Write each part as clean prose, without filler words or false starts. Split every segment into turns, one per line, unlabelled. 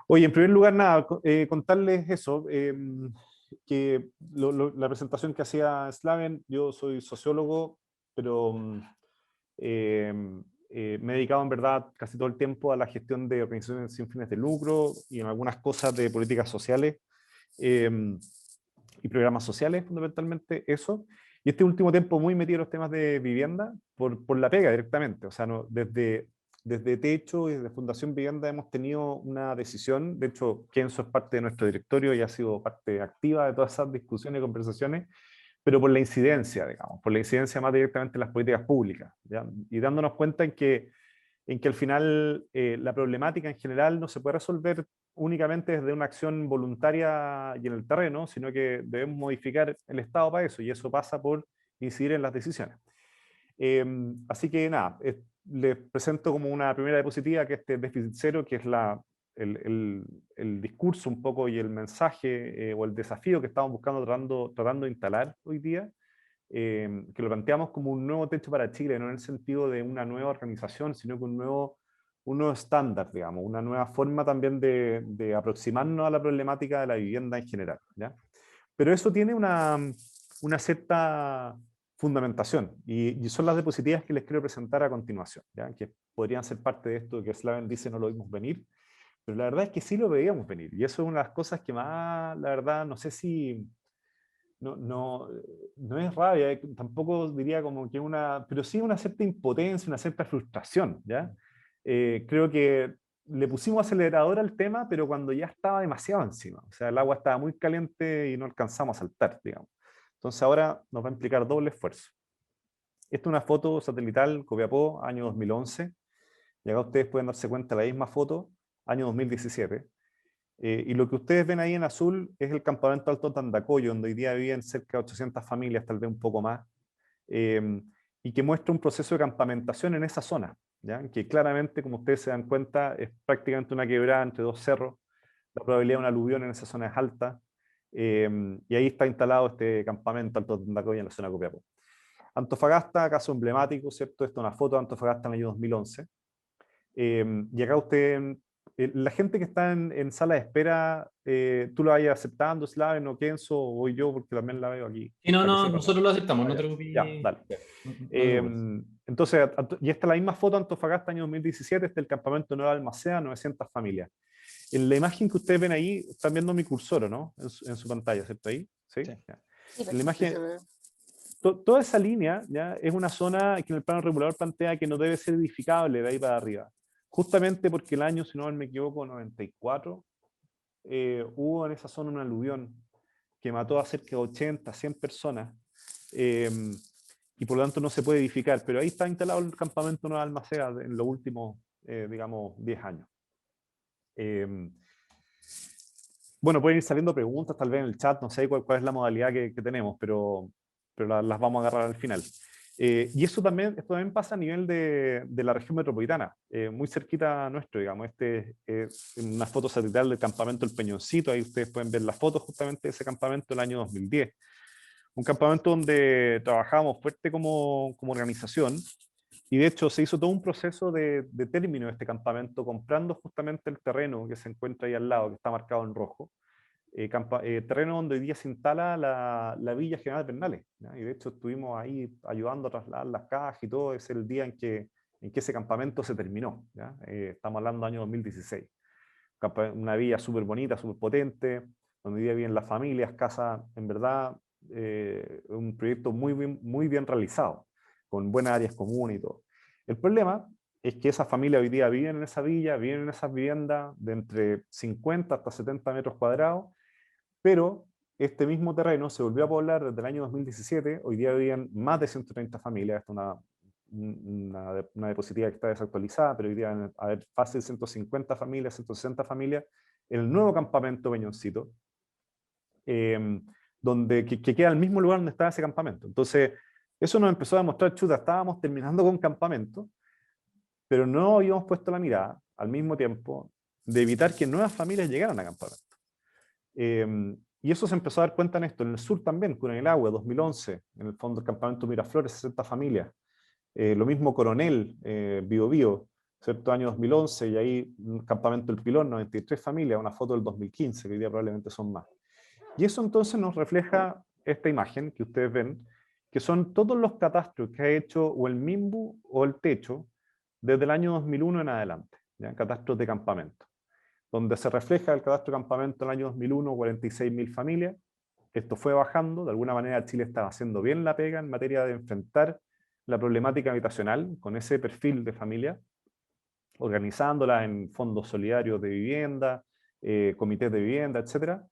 Oye, en primer lugar, nada, contarles eso, que la presentación que hacía Slaven, yo soy sociólogo, pero eh, me he dedicado en verdad casi todo el tiempo a la gestión de organizaciones sin fines de lucro y en algunas cosas de políticas sociales eh, y programas sociales, fundamentalmente eso. Y este último tiempo muy metido en los temas de vivienda por la pega directamente. O sea, no, desde Techo y desde Fundación Vivienda hemos tenido una decisión. De hecho, Kenzo es parte de nuestro directorio y ha sido parte activa de todas esas discusiones y conversaciones, pero por la incidencia, digamos, por la incidencia más directamente en las políticas públicas, ¿ya? Y dándonos cuenta en que al final la problemática en general no se puede resolver únicamente desde una acción voluntaria y en el terreno, sino que debemos modificar el Estado para eso, y eso pasa por incidir en las decisiones. Así que nada, les presento como una primera diapositiva que este déficit cero, que es el discurso un poco y el mensaje o el desafío que estamos buscando, tratando de instalar hoy día, que lo planteamos como un nuevo techo para Chile, no en el sentido de una nueva organización, sino que un nuevo estándar, digamos, una nueva forma también de aproximarnos a la problemática de la vivienda en general, ¿ya? Pero eso tiene una cierta fundamentación, y son las diapositivas que les quiero presentar a continuación, ¿ya? Que podrían ser parte de esto que Slaven dice no lo vimos venir, pero la verdad es que sí lo veíamos venir, y eso es una de las cosas que más, la verdad, no sé si no es rabia, tampoco diría como que pero sí una cierta impotencia, una cierta frustración, ¿ya? Creo que le pusimos acelerador al tema, pero cuando ya estaba demasiado encima, o sea, el agua estaba muy caliente y no alcanzamos a saltar, digamos. Entonces ahora nos va a implicar doble esfuerzo. Esta es una foto satelital, Copiapó, año 2011, y acá ustedes pueden darse cuenta de la misma foto, año 2017. Y lo que ustedes ven ahí en azul es el campamento Alto Tandacoyo, donde hoy día viven cerca de 800 familias, tal vez un poco más, eh, y que muestra un proceso de campamentación en esa zona, ¿ya? Que claramente, como ustedes se dan cuenta, es prácticamente una quebrada entre dos cerros, la probabilidad de una aluvión en esa zona es alta, y ahí está instalado este campamento Alto Tandacoyo en la zona de Copiapó. Antofagasta, caso emblemático, ¿cierto? Esta es una foto de Antofagasta en el año 2011. Y acá usted, la gente que está en sala de espera, tú la vayas aceptando, Slaven o Kenzo, o voy yo, porque también la veo aquí,
Y no,
para que
no,
sepan.
nosotros lo aceptamos,
Ah,
no te
ya, ya,
preocupes.
dale.
Ya, no te preocupes.
Entonces, y esta es la misma foto, Antofagasta, año 2017, este es el campamento Nueva Almacea, 900 familias. En la imagen que ustedes ven ahí, están viendo mi cursor, ¿o no? En su pantalla, ¿cierto? Ahí, ¿sí?
Sí.
Ya.
Sí,
En la
perfecto,
imagen,
se ve.
toda esa línea, ¿ya? Es una zona que en el plano regulador plantea que no debe ser edificable de ahí para arriba. Justamente porque el año, si no me equivoco, 94, hubo en esa zona un aluvión que mató a cerca de 80, 100 personas, eh, y por lo tanto no se puede edificar. Pero ahí está instalado el campamento Nueva Almacea en los últimos, digamos, 10 años. Eh, bueno, pueden ir saliendo preguntas tal vez en el chat, no sé cuál es la modalidad que tenemos, pero las vamos a agarrar al final. Y esto también pasa a nivel de la región metropolitana, muy cerquita a nuestro, digamos. Este es una foto satelital del campamento El Peñoncito, ahí ustedes pueden ver las fotos justamente de ese campamento del año 2010. Un campamento donde trabajamos fuerte como organización, y de hecho se hizo todo un proceso de término de este campamento, comprando justamente el terreno que se encuentra ahí al lado, que está marcado en rojo, terreno donde hoy día se instala la Villa General Pernales, ¿ya? Y de hecho estuvimos ahí ayudando a trasladar las cajas y todo. Es el día en que ese campamento se terminó, ¿ya? Estamos hablando del año 2016. Una villa súper bonita, súper potente, donde hoy día viven las familias, casas, en verdad, un proyecto muy bien realizado, con buenas áreas comunes y todo. El problema es que esas familias hoy día viven en esa villa, viven en esas viviendas de entre 50 hasta 70 metros cuadrados, pero este mismo terreno se volvió a poblar desde el año 2017, hoy día viven más de 130 familias, esta es una diapositiva que está desactualizada, pero hoy día deben haber fácil 150 familias, 160 familias, en el nuevo campamento Peñoncito, eh, que queda en el mismo lugar donde estaba ese campamento. Entonces, eso nos empezó a demostrar, chuta, estábamos terminando con campamento, pero no habíamos puesto la mirada, al mismo tiempo, de evitar que nuevas familias llegaran a campamento. Y eso se empezó a dar cuenta en esto, en el sur también, con el agua, 2011, en el fondo el campamento Miraflores, 60 familias. Lo mismo Coronel, Bio Bio, ¿cierto? Año 2011, y ahí un campamento El Pilón, 93 familias, una foto del 2015, que hoy día probablemente son más. Y eso entonces nos refleja esta imagen que ustedes ven, que son todos los catastros que ha hecho o el MIMBU o el Techo desde el año 2001 en adelante, ¿ya? Catastros de campamento, donde se refleja el catastro de campamento en el año 2001, 46.000 familias. Esto fue bajando, de alguna manera Chile estaba haciendo bien la pega en materia de enfrentar la problemática habitacional con ese perfil de familia, organizándolas en fondos solidarios de vivienda, comités de vivienda, etc.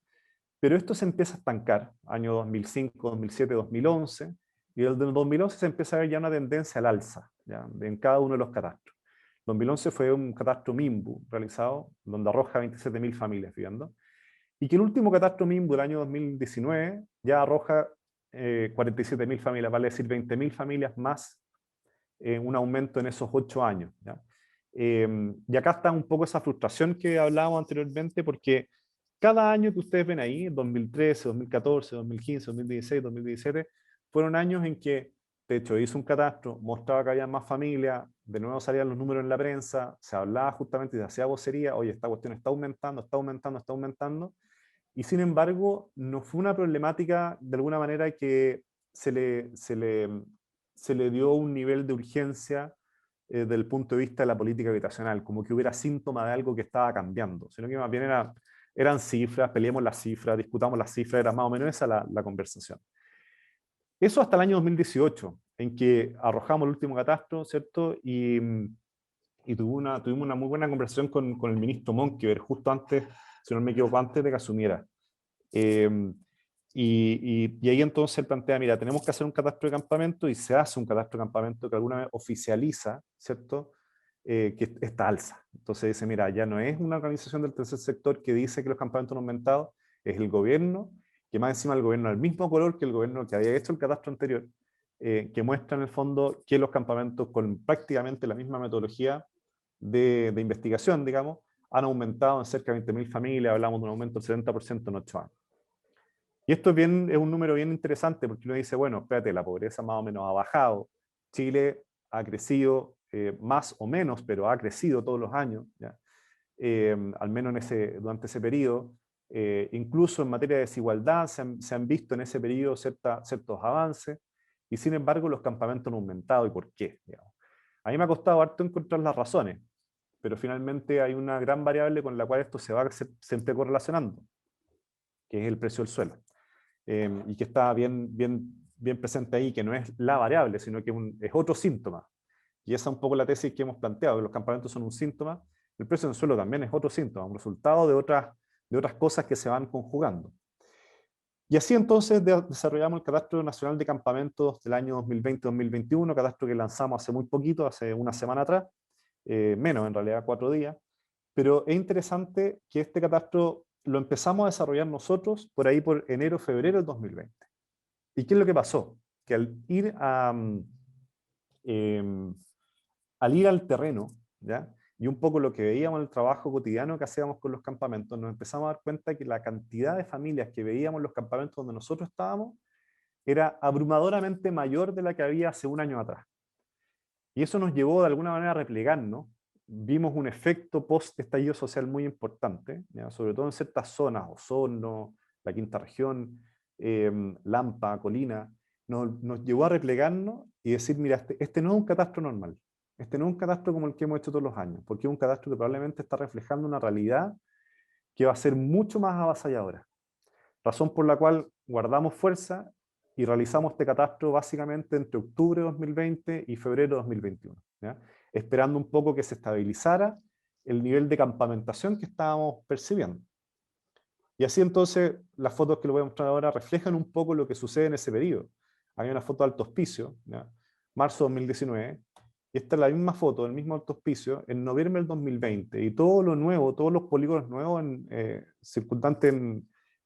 Pero esto se empieza a estancar, año 2005, 2007, 2011, y desde el 2011 se empieza a ver ya una tendencia al alza, ¿ya? En cada uno de los catastros. 2011 fue un catastro MIMBU realizado, donde arroja 27.000 familias viviendo, y que el último catastro MIMBU del año 2019 ya arroja 47.000 familias, vale decir 20.000 familias más, un aumento en esos 8 años, ¿ya? Y acá está un poco esa frustración que hablábamos anteriormente, porque cada año que ustedes ven ahí, 2013, 2014, 2015, 2016, 2017, fueron años en que, de hecho, hizo un catastro, mostraba que había más familias, de nuevo salían los números en la prensa, se hablaba justamente y se hacía vocería, oye, esta cuestión está aumentando, está aumentando, está aumentando, y sin embargo, no fue una problemática de alguna manera que se le, se le, se le dio un nivel de urgencia desde el punto de vista de la política habitacional, como que hubiera síntoma de algo que estaba cambiando, sino que más bien eran cifras, peleemos las cifras, discutamos las cifras, era más o menos esa la conversación. Eso hasta el año 2018, en que arrojamos el último catastro, ¿cierto? Y tuvimos una muy buena conversación con el ministro Monkever, justo antes, si no me equivoco, antes de que asumiera. Eh, y ahí entonces él plantea, mira, tenemos que hacer un catastro de campamento, y se hace un catastro de campamento que alguna vez oficializa, ¿cierto? Que esta alza. Entonces dice, mira, ya no es una organización del tercer sector que dice que los campamentos han aumentado, es el gobierno, que más encima el gobierno del mismo color que el gobierno que había hecho el catastro anterior, que muestra en el fondo que los campamentos con prácticamente la misma metodología de investigación, digamos, han aumentado en cerca de 20.000 familias, hablamos de un aumento del 70% en 8 años. Y esto es un número bien interesante, porque uno dice, bueno, espérate, la pobreza más o menos ha bajado, Chile ha crecido más o menos, pero ha crecido todos los años, ¿ya? Al menos durante ese periodo. Incluso en materia de desigualdad se han visto en ese periodo ciertos avances, y sin embargo los campamentos han aumentado. ¿Y por qué? Digamos. A mí me ha costado harto encontrar las razones, pero finalmente hay una gran variable con la cual esto se va siempre correlacionando, que es el precio del suelo. Y que está bien presente ahí, que no es la variable, sino que es otro síntoma. Y esa es un poco la tesis que hemos planteado, que los campamentos son un síntoma, el precio del suelo también es otro síntoma, un resultado de otras cosas que se van conjugando. Y así entonces desarrollamos el Catastro Nacional de Campamentos del año 2020-2021, catastro que lanzamos hace muy poquito, hace una semana atrás, menos en realidad, 4 días, pero es interesante que este catastro lo empezamos a desarrollar nosotros por ahí por enero, febrero del 2020. ¿Y qué es lo que pasó? Que al ir al terreno, ¿ya? Y un poco lo que veíamos en el trabajo cotidiano que hacíamos con los campamentos, nos empezamos a dar cuenta que la cantidad de familias que veíamos en los campamentos donde nosotros estábamos era abrumadoramente mayor de la que había hace un año atrás. Y eso nos llevó de alguna manera a replegarnos. Vimos un efecto post-estallido social muy importante, ¿ya? Sobre todo en ciertas zonas, Osorno, la Quinta Región, Lampa, Colina. Nos llevó a replegarnos y decir, mira, este no es un catastro normal. Este no es un catastro como el que hemos hecho todos los años, porque es un catastro que probablemente está reflejando una realidad que va a ser mucho más avasalladora. Razón por la cual guardamos fuerza y realizamos este catastro básicamente entre octubre de 2020 y febrero de 2021, ¿ya? Esperando un poco que se estabilizara el nivel de campamentación que estábamos percibiendo. Y así entonces las fotos que les voy a mostrar ahora reflejan un poco lo que sucede en ese periodo. Hay una foto de Alto Hospicio, ¿ya? Marzo de 2019, y esta es la misma foto del mismo Alto Hospicio en noviembre del 2020, y todo lo nuevo, todos los polígonos nuevos circundantes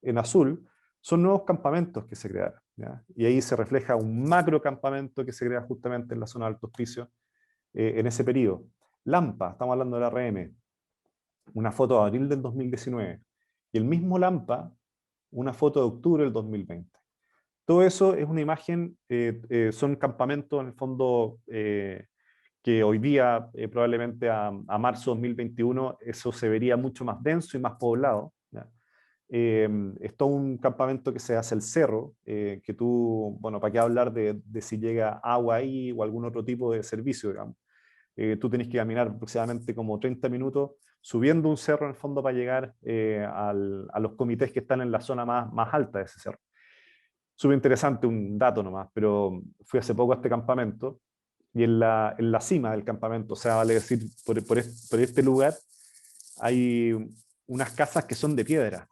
en azul, son nuevos campamentos que se crearon, ¿ya? Y ahí se refleja un macro campamento que se crea justamente en la zona de Alto Hospicio en ese periodo. Lampa, estamos hablando de la RM, una foto de abril del 2019, y el mismo Lampa, una foto de octubre del 2020. Todo eso es una imagen, son campamentos en el fondo que hoy día, probablemente a marzo de 2021, eso se vería mucho más denso y más poblado, ¿ya? Es todo un campamento que se hace el cerro, que tú, bueno, ¿para qué hablar de si llega agua ahí o algún otro tipo de servicio, digamos? Tú tenés que caminar aproximadamente como 30 minutos subiendo un cerro en el fondo para llegar a los comités que están en la zona más alta de ese cerro. Súper interesante, un dato nomás, pero fui hace poco a este campamento y en la cima del campamento, o sea, vale decir, por este lugar, hay unas casas que son de piedra,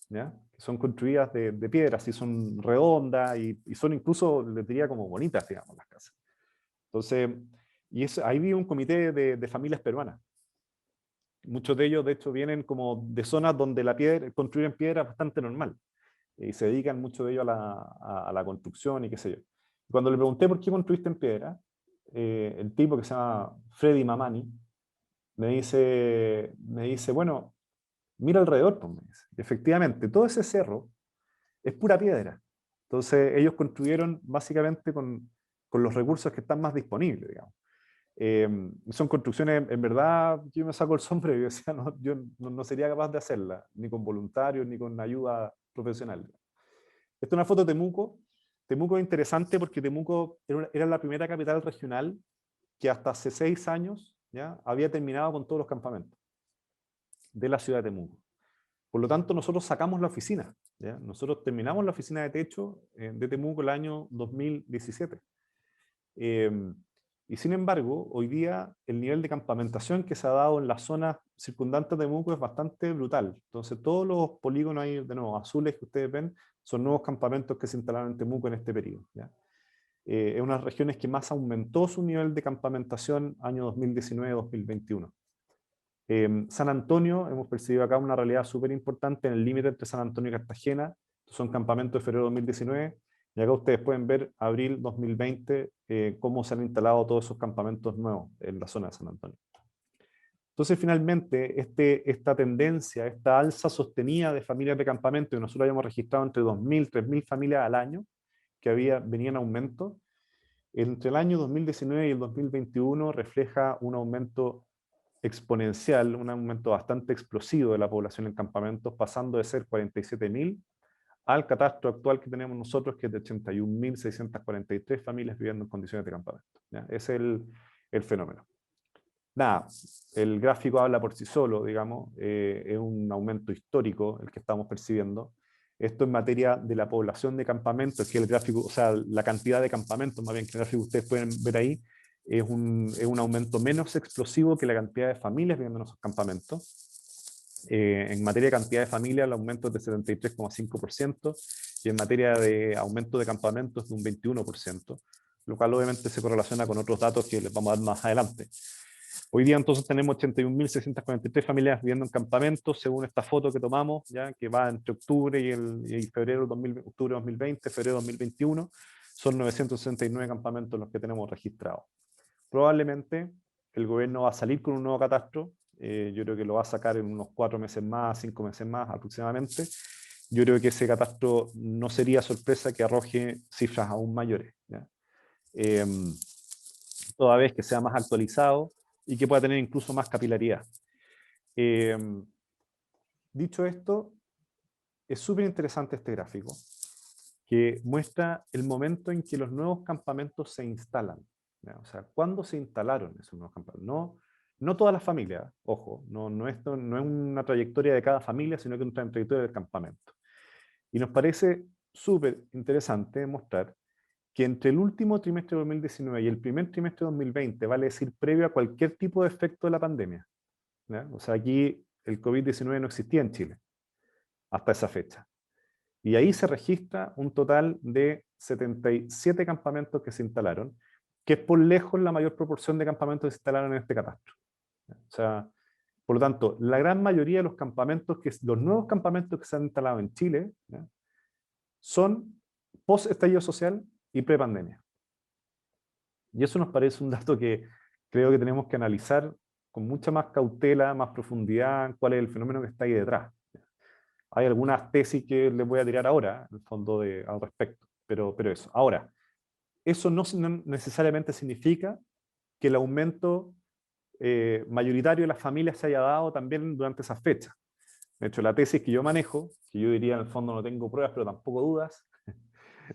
¿ya? Que son construidas de piedra, así son redondas y son incluso, les diría, como bonitas, digamos, las casas. Entonces, ahí vi un comité de familias peruanas. Muchos de ellos, de hecho, vienen como de zonas donde la piedra, construir en piedra es bastante normal. Y se dedican muchos de ellos a la construcción y qué sé yo. Cuando le pregunté por qué construiste en piedra, el tipo que se llama Freddy Mamani me dice, bueno, mira alrededor, pues, me dice. Efectivamente, todo ese cerro es pura piedra. Entonces ellos construyeron básicamente con los recursos que están más disponibles, digamos. Son construcciones, en verdad, yo me saco el sombrero, o sea, yo no sería capaz de hacerla, ni con voluntarios, ni con ayuda profesional. Esta es una foto de Temuco. Temuco es interesante porque Temuco era la primera capital regional que hasta hace 6 años, ¿ya?, había terminado con todos los campamentos de la ciudad de Temuco. Por lo tanto, nosotros sacamos la oficina, ¿ya? Nosotros terminamos la oficina de techo de Temuco el año 2017. Y sin embargo, hoy día el nivel de campamentación que se ha dado en las zonas circundantes de Temuco es bastante brutal. Entonces, todos los polígonos ahí, de nuevo, azules que ustedes ven, son nuevos campamentos que se instalaron en Temuco en este periodo, ¿ya? Es una de las regiones que más aumentó su nivel de campamentación año 2019-2021. San Antonio, hemos percibido acá una realidad súper importante en el límite entre San Antonio y Cartagena. Son campamentos de febrero de 2019. Y acá ustedes pueden ver abril 2020 cómo se han instalado todos esos campamentos nuevos en la zona de San Antonio. Entonces, finalmente, esta tendencia, esta alza sostenida de familias de campamento, que nosotros habíamos registrado entre 2.000 y 3.000 familias al año, que venía en aumento, entre el año 2019 y el 2021 refleja un aumento exponencial, un aumento bastante explosivo de la población en campamentos, pasando de ser 47.000 al catastro actual que tenemos nosotros, que es de 81.643 familias viviendo en condiciones de campamento, ¿ya? Ese es el fenómeno. Nada, el gráfico habla por sí solo, digamos, es un aumento histórico el que estamos percibiendo. Esto en materia de la población de campamentos, que el gráfico, o sea, la cantidad de campamentos, más bien que el gráfico ustedes pueden ver ahí, es un aumento menos explosivo que la cantidad de familias viviendo en esos campamentos. En materia de cantidad de familias, el aumento es de 73,5%, y en materia de aumento de campamentos es de un 21%, lo cual obviamente se correlaciona con otros datos que les vamos a dar más adelante. Hoy día entonces tenemos 81.643 familias viviendo en campamentos, según esta foto que tomamos, ya que va entre octubre y febrero, octubre 2020, febrero 2021, son 969 campamentos los que tenemos registrados. Probablemente el gobierno va a salir con un nuevo catastro, yo creo que lo va a sacar en unos 4 meses más, 5 meses más aproximadamente. Yo creo que ese catastro no sería sorpresa que arroje cifras aún mayores, ¿ya? Toda vez que sea más actualizado y que pueda tener incluso más capilaridad. Dicho esto, es súper interesante este gráfico, que muestra el momento en que los nuevos campamentos se instalan, ¿ya? O sea, ¿cuándo se instalaron esos nuevos campamentos? No todas las familias, ojo, no es una trayectoria de cada familia, sino que es una trayectoria del campamento. Y nos parece súper interesante mostrar que entre el último trimestre de 2019 y el primer trimestre de 2020, vale decir, previo a cualquier tipo de efecto de la pandemia, ¿ya? O sea, aquí el COVID-19 no existía en Chile hasta esa fecha. Y ahí se registra un total de 77 campamentos que se instalaron, que es por lejos la mayor proporción de campamentos que se instalaron en este catastro. O sea, por lo tanto, la gran mayoría de los nuevos campamentos que se han instalado en Chile, ¿ya?, son post-estallido social y pre-pandemia. Y eso nos parece un dato que creo que tenemos que analizar con mucha más cautela, más profundidad, cuál es el fenómeno que está ahí detrás. Hay algunas tesis que les voy a tirar ahora, en el fondo, al respecto, pero eso. Ahora, eso no necesariamente significa que el aumento mayoritario de las familias se haya dado también durante esas fechas. De hecho, la tesis que yo manejo, que yo diría en el fondo no tengo pruebas, pero tampoco dudas,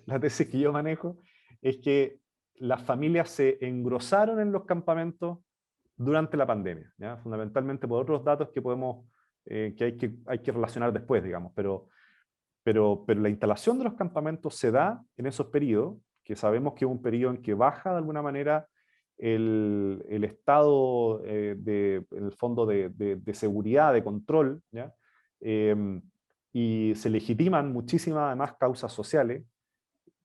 la tesis que yo manejo es que las familias se engrosaron en los campamentos durante la pandemia, ¿ya? Fundamentalmente por otros datos que podemos, hay que relacionar después, digamos, pero la instalación de los campamentos se da en esos periodos, que sabemos que es un periodo en que baja de alguna manera el estado en el fondo de seguridad, de control, ¿ya? Y se legitiman muchísimas además causas sociales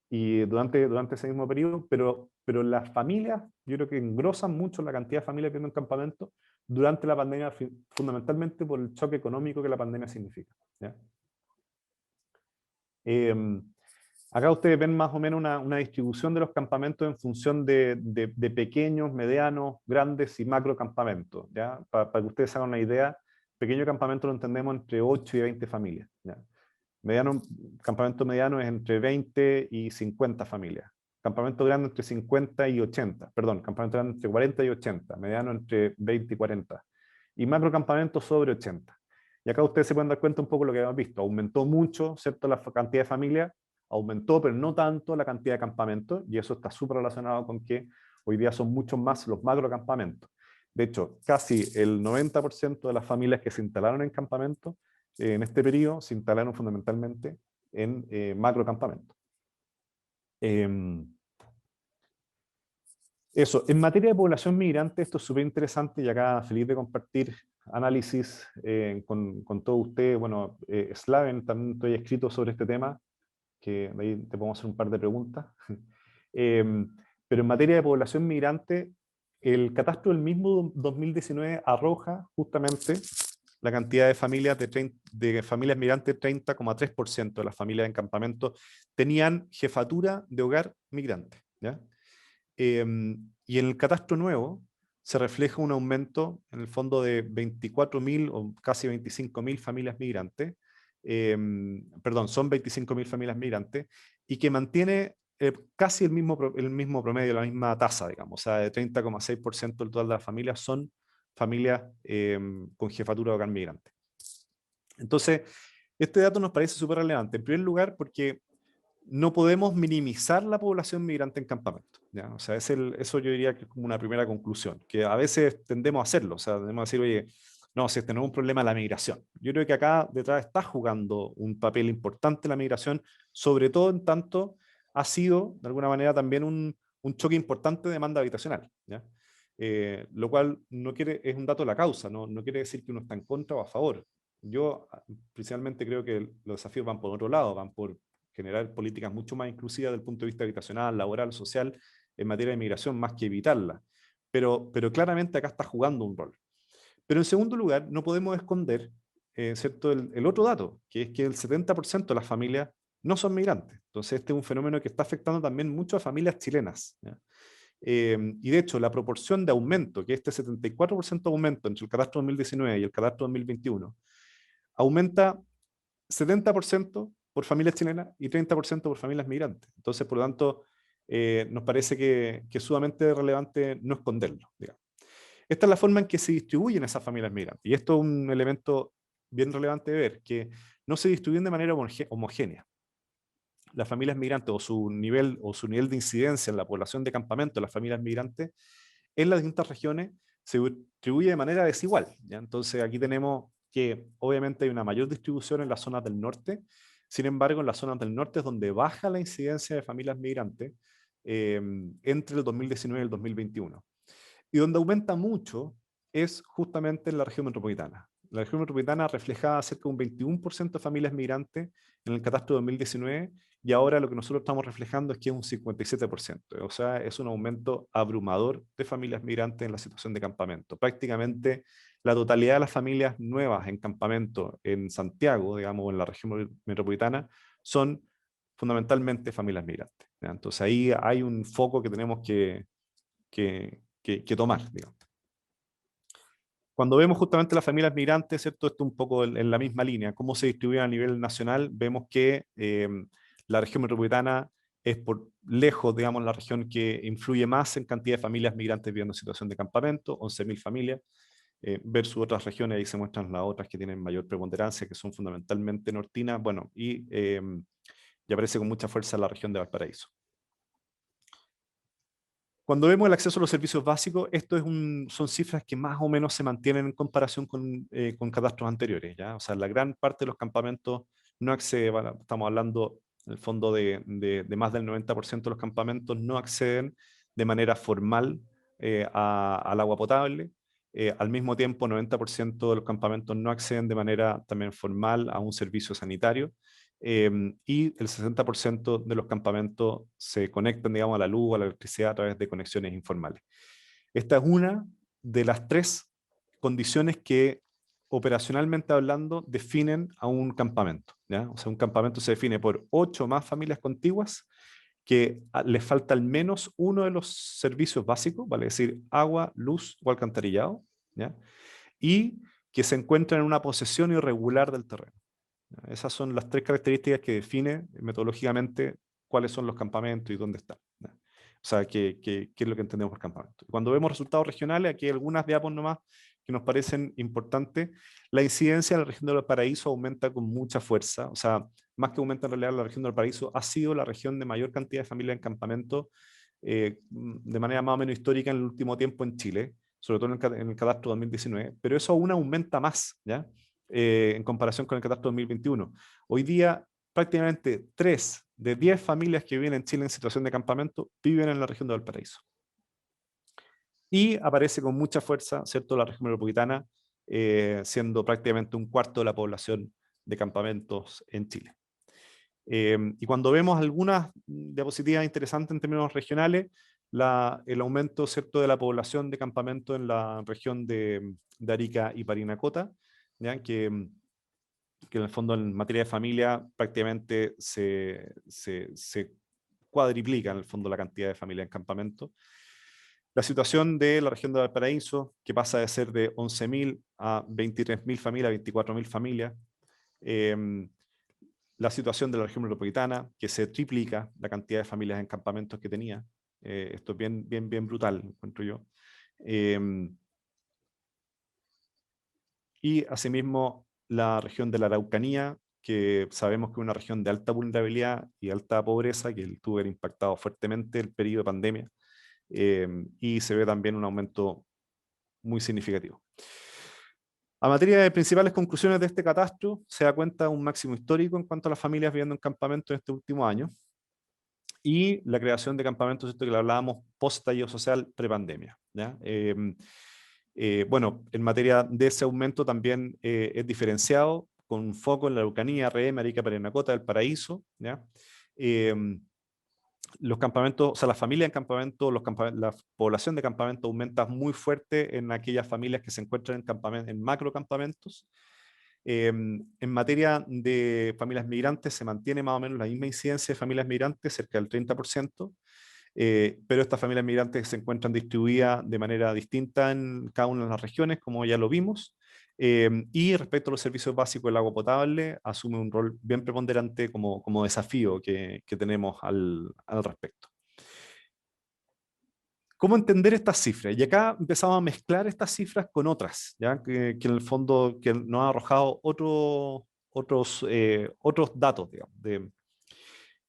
y durante ese mismo periodo, pero las familias, yo creo que engrosan mucho la cantidad de familias viviendo en campamentos durante la pandemia, fundamentalmente por el choque económico que la pandemia significa, ¿ya? Acá ustedes ven más o menos una distribución de los campamentos en función de pequeños, medianos, grandes y macro campamentos, ¿ya? Para que ustedes hagan una idea, pequeño campamento lo entendemos entre 8 y 20 familias, ¿ya? Campamento mediano es entre 20 y 50 familias. Campamento grande entre 50 y 80, perdón, campamento grande entre 40 y 80, mediano entre 20 y 40, y macro campamento sobre 80. Y acá ustedes se pueden dar cuenta un poco de lo que hemos visto. Aumentó mucho, ¿cierto?, la cantidad de familias, aumentó, pero no tanto la cantidad de campamentos, y eso está súper relacionado con que hoy día son muchos más los macro campamentos. De hecho, casi el 90% de las familias que se instalaron en campamentos en este periodo se instalaron fundamentalmente en macrocampamentos. Eso, en materia de población migrante, esto es súper interesante y acá feliz de compartir análisis con todos ustedes. Bueno, Slaven también estoy escrito sobre este tema, que de ahí te podemos hacer un par de preguntas. Pero en materia de población migrante, el catastro del mismo 2019 arroja justamente la cantidad de familias, de familias migrantes, 30,3% de las familias en campamento tenían jefatura de hogar migrante, ¿ya? Y en el catastro nuevo se refleja un aumento en el fondo de 24.000 o casi 25.000 familias migrantes, perdón, son 25.000 familias migrantes, y que mantiene casi el mismo promedio, la misma tasa, digamos, o sea, de 30,6% del total de las familias son familias con jefatura de hogar migrante. Entonces, este dato nos parece súper relevante, en primer lugar porque no podemos minimizar la población migrante en campamento, ¿ya? O sea, eso yo diría que es como una primera conclusión, que a veces tendemos a hacerlo, o sea, tendemos a decir, oye, no, si tenemos un problema la migración. Yo creo que acá detrás está jugando un papel importante la migración, sobre todo en tanto ha sido, de alguna manera, también un choque importante de demanda habitacional, ¿ya? Lo cual es un dato de la causa, no quiere decir que uno está en contra o a favor. Yo principalmente creo que los desafíos van por otro lado, van por generar políticas mucho más inclusivas desde el punto de vista habitacional, laboral, social, en materia de migración, más que evitarla. Pero claramente acá está jugando un rol. Pero en segundo lugar, no podemos esconder, ¿cierto?, el otro dato, que es que el 70% de las familias no son migrantes. Entonces este es un fenómeno que está afectando también mucho a familias chilenas, ¿ya? Y de hecho, la proporción de aumento, que este 74% de aumento entre el catastro 2019 y el catastro 2021, aumenta 70% por familias chilenas y 30% por familias migrantes. Entonces, por lo tanto, nos parece que es sumamente relevante no esconderlo, digamos. Esta es la forma en que se distribuyen esas familias migrantes. Y esto es un elemento bien relevante de ver, que no se distribuyen de manera homogénea. Las familias migrantes o su nivel de incidencia en la población de campamento de las familias migrantes en las distintas regiones se distribuye de manera desigual, ¿ya? Entonces aquí tenemos que obviamente hay una mayor distribución en las zonas del norte, sin embargo en las zonas del norte es donde baja la incidencia de familias migrantes entre el 2019 y el 2021. Y donde aumenta mucho es justamente en la región metropolitana. La región metropolitana reflejaba cerca de un 21% de familias migrantes en el catastro de 2019 y ahora lo que nosotros estamos reflejando es que es un 57%. O sea, es un aumento abrumador de familias migrantes en la situación de campamento. Prácticamente la totalidad de las familias nuevas en campamento en Santiago, digamos, en la región metropolitana, son fundamentalmente familias migrantes, ¿ya? Entonces ahí hay un foco que tenemos que tomar, digamos. Cuando vemos justamente las familias migrantes, ¿cierto? Esto un poco en la misma línea, cómo se distribuyen a nivel nacional, vemos que la región metropolitana es por lejos, digamos, la región que influye más en cantidad de familias migrantes viviendo en situación de campamento, 11.000 familias, versus otras regiones. Ahí se muestran las otras que tienen mayor preponderancia, que son fundamentalmente nortinas, bueno, y aparece con mucha fuerza la región de Valparaíso. Cuando vemos el acceso a los servicios básicos, son cifras que más o menos se mantienen en comparación con catastros anteriores, ¿ya? O sea, la gran parte de los campamentos no accede, bueno, estamos hablando en el fondo de más del 90% de los campamentos no acceden de manera formal al agua potable. Al mismo tiempo, 90% de los campamentos no acceden de manera también formal a un servicio sanitario. Y el 60% de los campamentos se conectan, digamos, a la luz o a la electricidad a través de conexiones informales. Esta es una de las 3 condiciones que, operacionalmente hablando, definen a un campamento, ¿ya? O sea, un campamento se define por 8 o más familias contiguas que les falta al menos uno de los servicios básicos, vale decir, agua, luz o alcantarillado, ¿ya? Y que se encuentran en una posesión irregular del terreno. Esas son las 3 características que definen metodológicamente cuáles son los campamentos y dónde están. O sea, qué es lo que entendemos por campamento. Cuando vemos resultados regionales, aquí hay algunas diapos nomás que nos parecen importantes. La incidencia en la región del Valparaíso aumenta con mucha fuerza. O sea, más que aumenta en realidad la región del Valparaíso, ha sido la región de mayor cantidad de familias en campamento de manera más o menos histórica en el último tiempo en Chile, sobre todo en el catastro 2019, pero eso aún aumenta más, ¿ya? En comparación con el catastro 2021. Hoy día, prácticamente 3 de 10 familias que viven en Chile en situación de campamento viven en la región de Valparaíso. Y aparece con mucha fuerza, ¿cierto?, la región metropolitana, siendo prácticamente un cuarto de la población de campamentos en Chile. Y cuando vemos algunas diapositivas interesantes en términos regionales, el aumento, ¿cierto?, de la población de campamento en la región de Arica y Parinacota, ¿ya? Que en el fondo en materia de familia prácticamente se cuadriplica en el fondo la cantidad de familias en campamento. La situación de la región de Valparaíso, que pasa de ser de 11.000 a 23.000 familias, 24.000 familias. La situación de la región metropolitana, que se triplica la cantidad de familias en campamentos que tenía. Esto es bien brutal, encuentro yo. Y asimismo la región de la Araucanía, que sabemos que es una región de alta vulnerabilidad y alta pobreza, que tuvo que haber impactado fuertemente el periodo de pandemia, y se ve también un aumento muy significativo. A materia de principales conclusiones de este catastro, se da cuenta de un máximo histórico en cuanto a las familias viviendo en campamentos en este último año, y la creación de campamentos, esto que le hablábamos, post-estallido social, prepandemia, ¿ya? Bueno, en materia de ese aumento también es diferenciado, con un foco en la Araucanía, RM, Arica, Parinacota, El Paraíso, ¿ya? Los campamentos, o sea, las familias en campamento, la población de campamento aumenta muy fuerte en aquellas familias que se encuentran en macrocampamentos. En materia de familias migrantes se mantiene más o menos la misma incidencia de familias migrantes, cerca del 30%, pero estas familias migrantes se encuentran distribuidas de manera distinta en cada una de las regiones, como ya lo vimos. Y respecto a los servicios básicos, el agua potable asume un rol bien preponderante como desafío que tenemos al respecto. ¿Cómo entender estas cifras? Y acá empezamos a mezclar estas cifras con otras, ¿ya? Que en el fondo que nos han arrojado otros datos, digamos.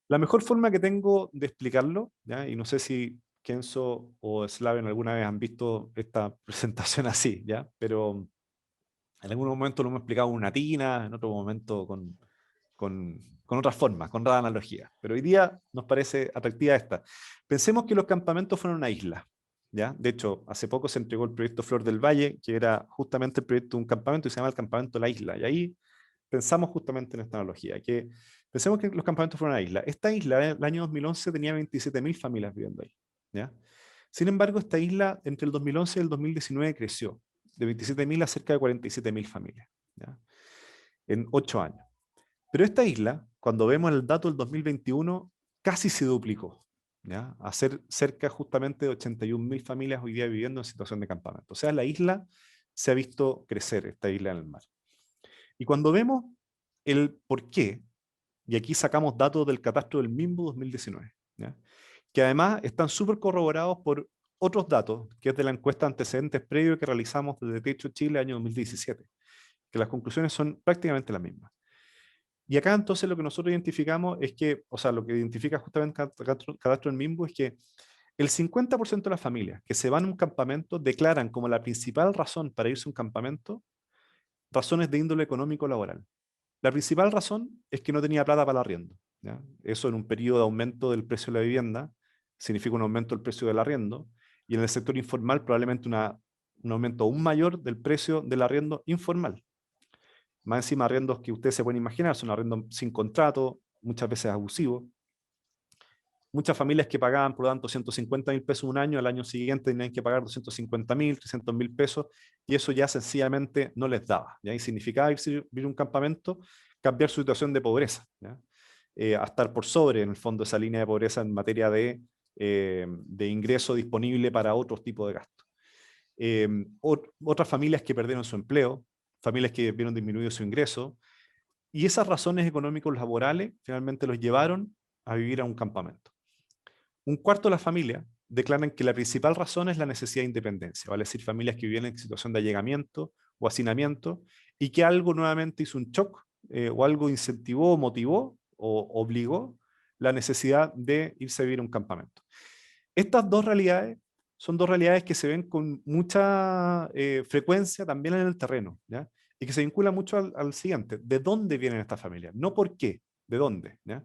La mejor forma que tengo de explicarlo, ¿ya? Y no sé si Kenzo o Slaven alguna vez han visto esta presentación así, ¿ya? Pero en algún momento lo hemos explicado con una tina, en otro momento con otras formas, con otra analogía. Pero hoy día nos parece atractiva esta. Pensemos que los campamentos fueron una isla, ¿ya? De hecho, hace poco se entregó el proyecto Flor del Valle, que era justamente el proyecto de un campamento y se llama el campamento La Isla. Y ahí pensamos justamente en esta analogía, que pensemos que los campamentos fueron una isla. Esta isla, en el año 2011, tenía 27.000 familias viviendo ahí, ¿ya? Sin embargo, esta isla entre el 2011 y el 2019 creció de 27.000 a cerca de 47.000 familias, ¿ya? En 8 años. Pero esta isla, cuando vemos el dato del 2021, casi se duplicó, ¿ya? A ser cerca justamente de 81.000 familias hoy día viviendo en situación de campamento. O sea, la isla se ha visto crecer, esta isla en el mar. Y cuando vemos el por qué, y aquí sacamos datos del catastro del MIMBU 2019, ¿ya? Que además están súper corroborados por otros datos, que es de la encuesta de antecedentes previo que realizamos desde Techo Chile año 2017, que las conclusiones son prácticamente las mismas. Y acá entonces lo que nosotros identificamos es que, o sea, lo que identifica justamente Cadastro del Mimbu es que el 50% de las familias que se van a un campamento declaran como la principal razón para irse a un campamento razones de índole económico-laboral. La principal razón es que no tenía plata para el arriendo, ¿ya? Eso en un periodo de aumento del precio de la vivienda significa un aumento del precio del arriendo, y en el sector informal probablemente un aumento aún mayor del precio del arriendo informal. Más encima arriendos que ustedes se pueden imaginar, son arriendos sin contrato, muchas veces abusivos. Muchas familias que pagaban, por lo tanto, 150.000 pesos un año, al año siguiente tenían que pagar 250.000, 300.000 pesos, y eso ya sencillamente no les daba, ¿ya? Y significaba irse a vivir un campamento, cambiar su situación de pobreza, ¿ya? A estar por sobre, en el fondo, esa línea de pobreza en materia de ingreso disponible para otros tipos de gastos. Otras familias que perdieron su empleo, familias que vieron disminuido su ingreso, y esas razones económicos laborales finalmente los llevaron a vivir a un campamento. Un cuarto de las familias declaran que la principal razón es la necesidad de independencia, vale decir, familias que viven en situación de allegamiento o hacinamiento, y que algo nuevamente hizo un shock, o algo incentivó, motivó o obligó la necesidad de irse a vivir a un campamento. Estas dos realidades son dos realidades que se ven con mucha frecuencia también en el terreno, ¿ya? Y que se vinculan mucho al siguiente: ¿de dónde vienen estas familias? No por qué, ¿de dónde? ¿Ya?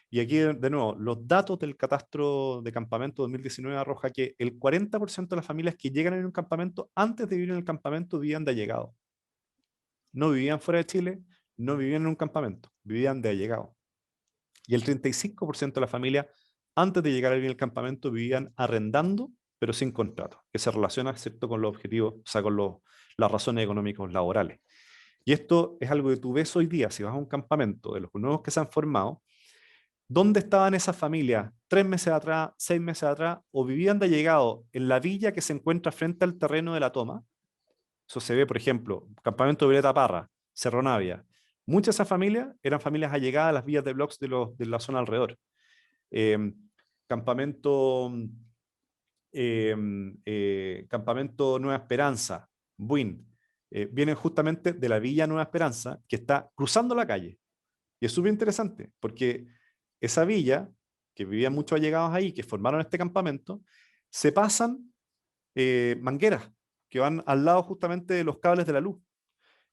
Y aquí, de nuevo, los datos del catastro de campamento 2019 arroja que el 40% de las familias que llegan en un campamento, antes de vivir en el campamento, vivían de allegado. No vivían fuera de Chile, no vivían en un campamento, vivían de allegado. Y el 35% de las familias, antes de llegar a vivir en el campamento, vivían arrendando, pero sin contrato, que se relaciona, ¿cierto?, con los objetivos, o sea, con las razones económicas laborales. Y esto es algo que tú ves hoy día, si vas a un campamento de los nuevos que se han formado. ¿Dónde estaban esas familias 3 meses atrás, 6 meses atrás? O vivían de allegado en la villa que se encuentra frente al terreno de la toma. Eso se ve, por ejemplo, Campamento de Violeta Parra, Cerro Navia. Muchas de esas familias eran familias allegadas a las villas de blogs de la zona alrededor. Eh, campamento, Campamento Nueva Esperanza, Buin, vienen justamente de la villa Nueva Esperanza, que está cruzando la calle. Y es súper interesante, porque esa villa, que vivían muchos allegados ahí, que formaron este campamento, se pasan mangueras que van al lado justamente de los cables de la luz.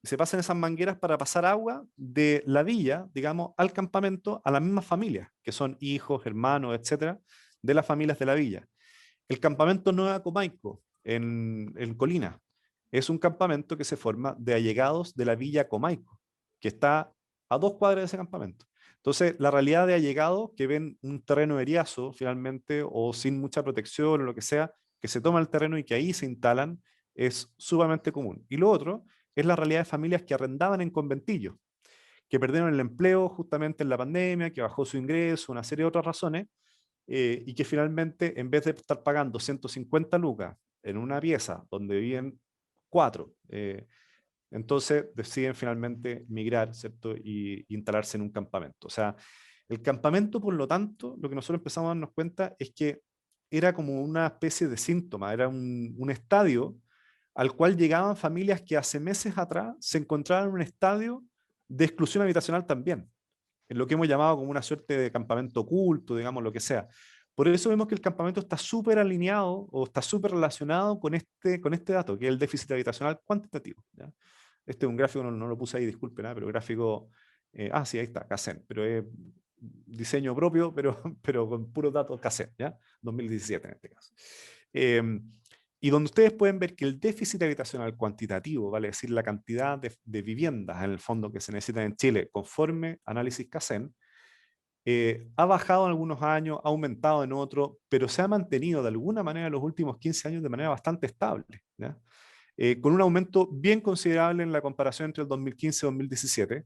Y se pasan esas mangueras para pasar agua de la villa, digamos, al campamento, a las mismas familias, que son hijos, hermanos, etcétera, de las familias de la villa. El campamento Nueva Comaico, en Colina, es un campamento que se forma de allegados de la villa Comaico, que está a 2 cuadras de ese campamento. Entonces, la realidad de allegados que ven un terreno eriazo, finalmente, o sin mucha protección o lo que sea, que se toma el terreno y que ahí se instalan, es sumamente común. Y lo otro es la realidad de familias que arrendaban en conventillos, que perdieron el empleo justamente en la pandemia, que bajó su ingreso, una serie de otras razones, y que finalmente, en vez de estar pagando 150 lucas en una pieza donde viven 4, entonces deciden finalmente migrar, ¿cierto? Y instalarse en un campamento. O sea, el campamento, por lo tanto, lo que nosotros empezamos a darnos cuenta es que era como una especie de síntoma, era un estadio al cual llegaban familias que hace meses atrás se encontraban en un estadio de exclusión habitacional también, en lo que hemos llamado como una suerte de campamento oculto, digamos, lo que sea. Por eso vemos que el campamento está súper alineado o está súper relacionado con este dato, que es el déficit habitacional cuantitativo, ¿ya? Este es un gráfico, no lo puse ahí, disculpen, pero gráfico, sí, ahí está, CACEN, pero es diseño propio, pero con puros datos CACEN, ¿ya? 2017 en este caso. Y donde ustedes pueden ver que el déficit habitacional cuantitativo, vale decir, la cantidad de viviendas en el fondo que se necesitan en Chile conforme análisis CACEN, ha bajado en algunos años, ha aumentado en otros, pero se ha mantenido de alguna manera en los últimos 15 años de manera bastante estable, ¿ya? Con un aumento bien considerable en la comparación entre el 2015 y 2017.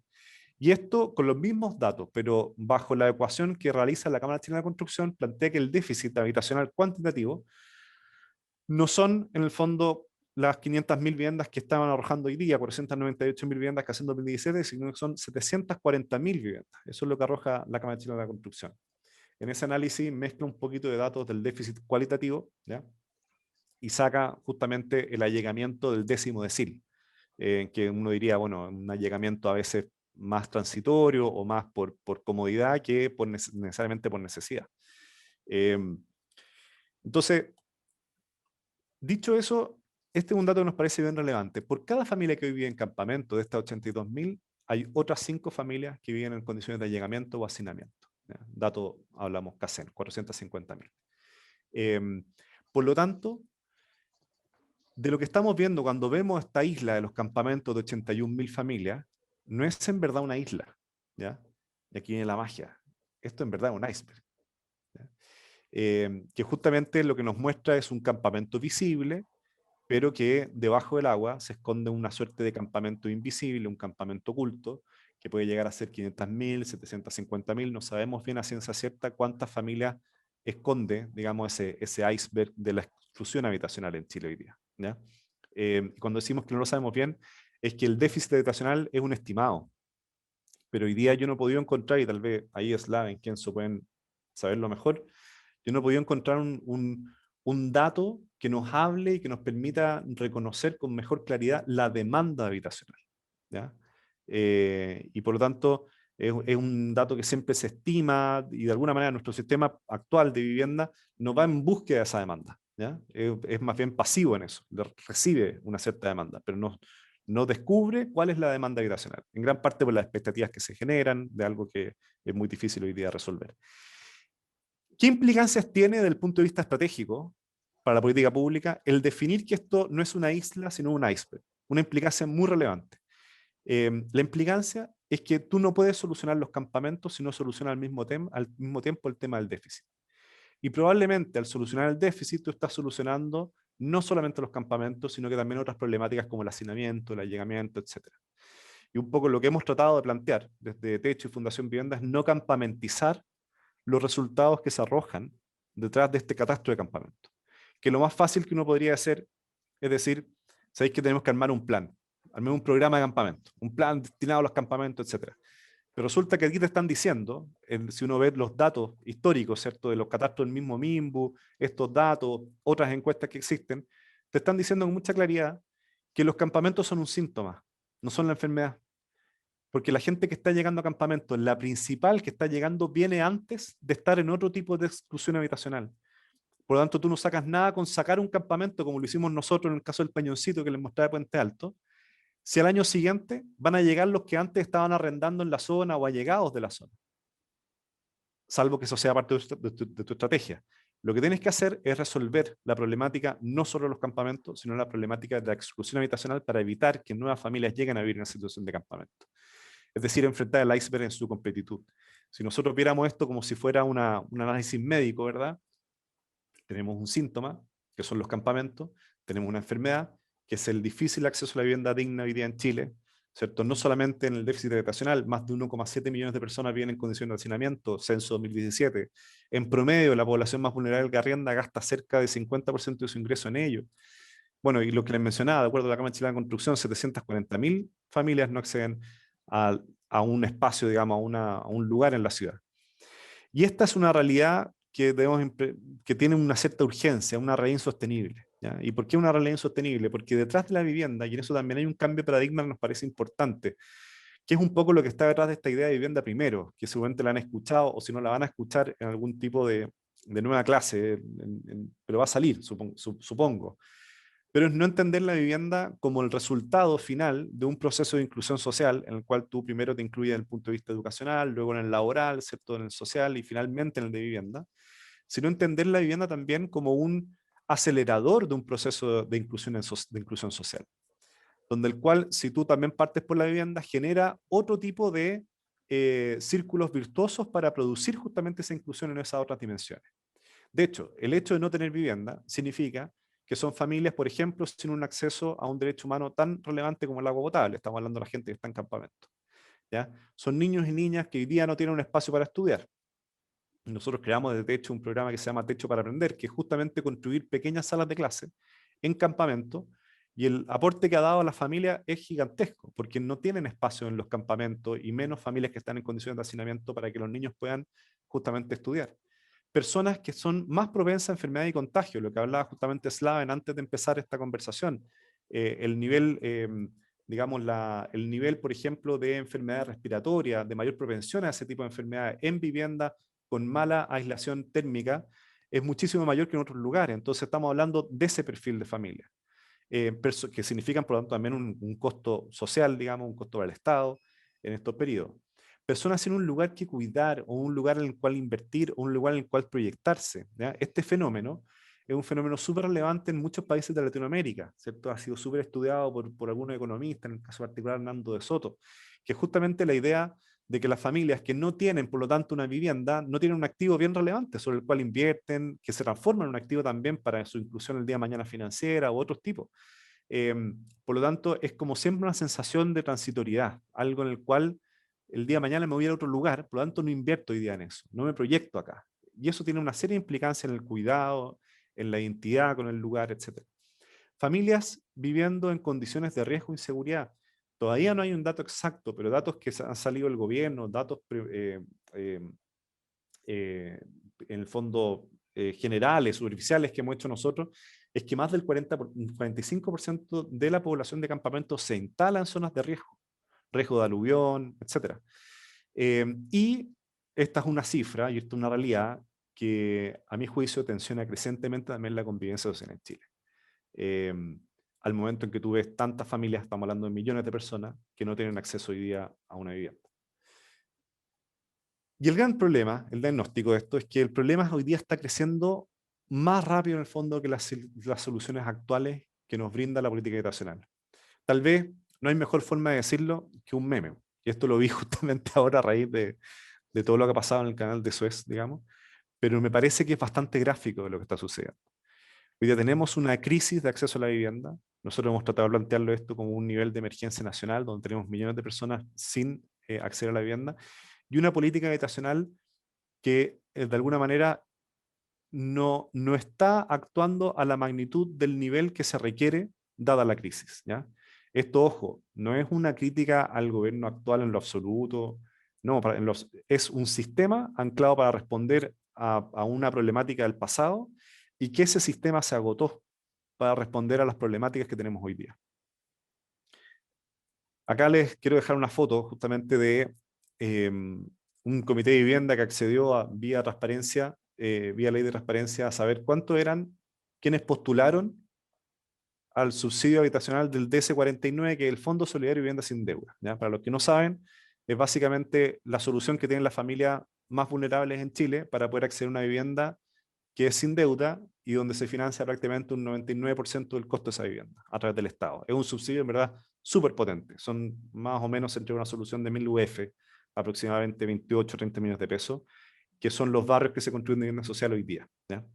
Y esto con los mismos datos, pero bajo la ecuación que realiza la Cámara Chilena de Construcción, plantea que el déficit habitacional cuantitativo no son, en el fondo, las 500.000 viviendas que estaban arrojando hoy día, 498.000 viviendas que hacen 2017, sino que son 740.000 viviendas. Eso es lo que arroja la Cámara Chilena de la Construcción. En ese análisis mezcla un poquito de datos del déficit cualitativo, ¿ya? Y saca justamente el allegamiento del décimo decil, que uno diría, bueno, un allegamiento a veces más transitorio o más por comodidad que necesariamente por necesidad. Eh, entonces, dicho eso, este es un dato que nos parece bien relevante. Por cada familia que hoy vive en campamento, de estas 82.000, hay otras 5 familias que viven en condiciones de allegamiento o hacinamiento. ¿Ya? Dato, hablamos CACEN, 450.000. Por lo tanto, de lo que estamos viendo cuando vemos esta isla de los campamentos de 81.000 familias, no es en verdad una isla, ¿ya? Y aquí viene la magia. Esto en verdad es un iceberg. ¿Ya? Que justamente lo que nos muestra es un campamento visible, pero que debajo del agua se esconde una suerte de campamento invisible, un campamento oculto, que puede llegar a ser 500.000, 750.000, no sabemos bien a ciencia cierta cuántas familias esconde, digamos, ese iceberg de la exclusión habitacional en Chile hoy día. ¿Ya? Cuando decimos que no lo sabemos bien, es que el déficit habitacional es un estimado, pero hoy día yo no he podido encontrar, y tal vez ahí es la en quien se pueden saberlo mejor, yo no he podido encontrar un dato que nos hable y que nos permita reconocer con mejor claridad la demanda habitacional. ¿Ya? Y por lo tanto, es un dato que siempre se estima y de alguna manera nuestro sistema actual de vivienda no va en búsqueda de esa demanda. ¿Ya? Es más bien pasivo en eso, recibe una cierta demanda, pero no descubre cuál es la demanda habitacional, en gran parte por las expectativas que se generan de algo que es muy difícil hoy día resolver. ¿Qué implicancias tiene desde el punto de vista estratégico para la política pública el definir que esto no es una isla, sino un iceberg? Una implicancia muy relevante. La implicancia es que tú no puedes solucionar los campamentos si no solucionas al mismo tiempo el tema del déficit. Y probablemente al solucionar el déficit tú estás solucionando no solamente los campamentos, sino que también otras problemáticas como el hacinamiento, el allegamiento, etc. Y un poco lo que hemos tratado de plantear desde Techo y Fundación Vivienda es no campamentizar los resultados que se arrojan detrás de este catastro de campamento. Que lo más fácil que uno podría hacer es decir, sabéis que tenemos que armar un plan, armar un programa de campamento, un plan destinado a los campamentos, etc. Pero resulta que aquí te están diciendo, si uno ve los datos históricos, ¿cierto? De los catastros del mismo MIMBU, estos datos, otras encuestas que existen, te están diciendo con mucha claridad que los campamentos son un síntoma, no son la enfermedad. Porque la gente que está llegando a campamentos, la principal que está llegando viene antes de estar en otro tipo de exclusión habitacional. Por lo tanto, tú no sacas nada con sacar un campamento, como lo hicimos nosotros en el caso del Peñoncito que les mostraba de Puente Alto, si al año siguiente van a llegar los que antes estaban arrendando en la zona o allegados de la zona. Salvo que eso sea parte de tu estrategia. Lo que tienes que hacer es resolver la problemática no solo de los campamentos, sino la problemática de la exclusión habitacional para evitar que nuevas familias lleguen a vivir en una situación de campamento. Es decir, enfrentar el iceberg en su completitud. Si nosotros viéramos esto como si fuera un análisis médico, ¿verdad? Tenemos un síntoma, que son los campamentos, tenemos una enfermedad, que es el difícil acceso a la vivienda digna hoy día en Chile, ¿cierto? No solamente en el déficit habitacional, más de 1,7 millones de personas viven en condiciones de hacinamiento, censo 2017. En promedio, la población más vulnerable que arrienda gasta cerca del 50% de su ingreso en ello. Bueno, y lo que les mencionaba, de acuerdo a la Cámara Chilena de Construcción, 740.000 familias no acceden a un espacio, digamos, a un lugar en la ciudad. Y esta es una realidad que tiene una cierta urgencia, una realidad insostenible. ¿Ya? ¿Y por qué una realidad insostenible? Porque detrás de la vivienda, y en eso también hay un cambio de paradigma que nos parece importante, que es un poco lo que está detrás de esta idea de vivienda primero, que seguramente la han escuchado o si no la van a escuchar en algún tipo de nueva clase, pero va a salir, supongo. Pero es no entender la vivienda como el resultado final de un proceso de inclusión social en el cual tú primero te incluyes desde el punto de vista educacional, luego en el laboral, ¿cierto? En el social y finalmente en el de vivienda, sino entender la vivienda también como un acelerador de un proceso de inclusión social, donde el cual, si tú también partes por la vivienda, genera otro tipo de círculos virtuosos para producir justamente esa inclusión en esas otras dimensiones. De hecho, el hecho de no tener vivienda significa que son familias, por ejemplo, sin un acceso a un derecho humano tan relevante como el agua potable. Estamos hablando de la gente que está en campamento. ¿Ya? Son niños y niñas que hoy día no tienen un espacio para estudiar. Nosotros creamos desde Techo un programa que se llama Techo para Aprender, que es justamente construir pequeñas salas de clase en campamento, y el aporte que ha dado a la familia es gigantesco, porque no tienen espacio en los campamentos y menos familias que están en condiciones de hacinamiento para que los niños puedan justamente estudiar. personas que son más propensas a enfermedad y contagio, lo que hablaba justamente Slaven antes de empezar esta conversación. El nivel, digamos, el nivel, por ejemplo, de enfermedades respiratorias, de mayor propensión a ese tipo de enfermedades en viviendas con mala aislación térmica, es muchísimo mayor que en otros lugares. Entonces estamos hablando de ese perfil de familia, que significan, por lo tanto, también un costo social, digamos, un costo para el Estado en estos periodos. Personas sin un lugar que cuidar o un lugar en el cual invertir o un lugar en el cual proyectarse, ¿ya? Este fenómeno es un fenómeno súper relevante en muchos países de Latinoamérica, ¿cierto? Ha sido súper estudiado por algunos economistas, en el caso particular Hernando de Soto, que es justamente la idea de que las familias que no tienen, por lo tanto, una vivienda, no tienen un activo bien relevante sobre el cual invierten, que se transforma en un activo también para su inclusión el día de mañana financiera u otros tipos. Eh, por lo tanto, es como siempre una sensación de transitoriedad, algo en el cual el día de mañana me voy a otro lugar, por lo tanto no invierto hoy día en eso, no me proyecto acá. Y eso tiene una serie de implicancias en el cuidado, en la identidad con el lugar, etc. Familias viviendo en condiciones de riesgo e inseguridad. Todavía no hay un dato exacto, pero datos que han salido del gobierno, datos eh, eh, en el fondo generales, superficiales que hemos hecho nosotros, es que más del 45% de la población de campamentos se instala en zonas de riesgo de aluvión, etc. Y esta es una cifra, y esto es una realidad, que a mi juicio tensiona crecientemente también la convivencia social en Chile. Eh, Al momento en que tú ves tantas familias, estamos hablando de millones de personas, que no tienen acceso hoy día a una vivienda. Y el gran problema, el diagnóstico de esto, es que el problema hoy día está creciendo más rápido en el fondo que las soluciones actuales que nos brinda la política habitacional. Tal vez no hay mejor forma de decirlo que un meme. Y esto lo vi justamente ahora a raíz de todo lo que ha pasado en el canal de Suez, digamos. Pero me parece que es bastante gráfico de lo que está sucediendo. Hoy día tenemos una crisis de acceso a la vivienda. Nosotros hemos tratado de plantearlo esto como un nivel de emergencia nacional, donde tenemos millones de personas sin acceder a la vivienda, y una política habitacional que de alguna manera no está actuando a la magnitud del nivel que se requiere dada la crisis, ¿ya? Esto, ojo, no es una crítica al gobierno actual en lo absoluto, no, es un sistema anclado para responder a una problemática del pasado y que ese sistema se agotó para responder a las problemáticas que tenemos hoy día. Acá les quiero dejar una foto justamente de un comité de vivienda que accedió vía transparencia, vía ley de transparencia, a saber cuánto eran quienes postularon al subsidio habitacional del DS49, que es el Fondo Solidario de Vivienda Sin Deuda, ¿ya? Para los que no saben, es básicamente la solución que tienen las familias más vulnerables en Chile para poder acceder a una vivienda que es sin deuda y donde se financia prácticamente un 99% del costo de esa vivienda a través del Estado. Es un subsidio en verdad súper potente. Son más o menos entre una solución de 1000 UF, aproximadamente 28 o 30 millones de pesos, que son los barrios que se construyen de vivienda social hoy día, ¿ya?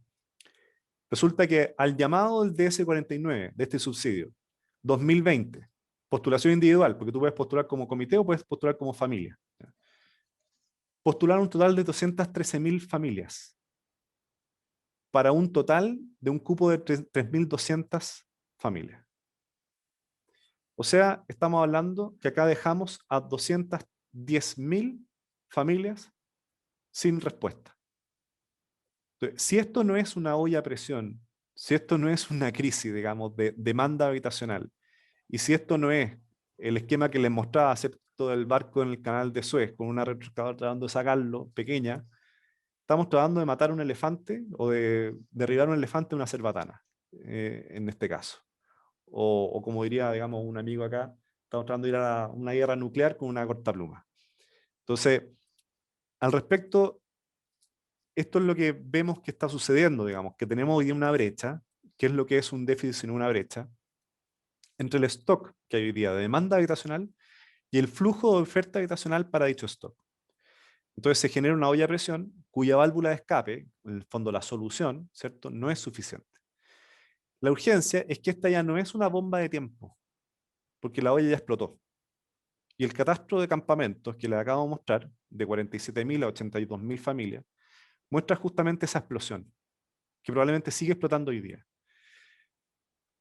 Resulta que al llamado del DS49, de este subsidio, 2020, postulación individual, porque tú puedes postular como comité o puedes postular como familia, ¿ya? Postularon un total de 213.000 familias para un total de un cupo de 3.200 familias. O sea, estamos hablando que acá dejamos a 210.000 familias sin respuesta. Entonces, si esto no es una olla a presión, si esto no es una crisis, digamos, de demanda habitacional, y si esto no es el esquema que les mostraba acepto del barco en el canal de Suez, con una retroexcavadora tratando de sacarlo, pequeña, estamos tratando de matar un elefante o de derribar un elefante en una cerbatana, en este caso. O como diría, digamos, un amigo acá, estamos tratando de ir a una guerra nuclear con una cortapluma. Entonces, al respecto, esto es lo que vemos que está sucediendo, digamos, que tenemos hoy día una brecha, que es lo que es un déficit sino una brecha, entre el stock que hay hoy día de demanda habitacional y el flujo de oferta habitacional para dicho stock. Entonces se genera una olla a presión cuya válvula de escape, en el fondo la solución, ¿cierto?, no es suficiente. La urgencia es que esta ya no es una bomba de tiempo, porque la olla ya explotó. Y el catastro de campamentos que les acabo de mostrar, de 47.000 a 82.000 familias, muestra justamente esa explosión, que probablemente sigue explotando hoy día.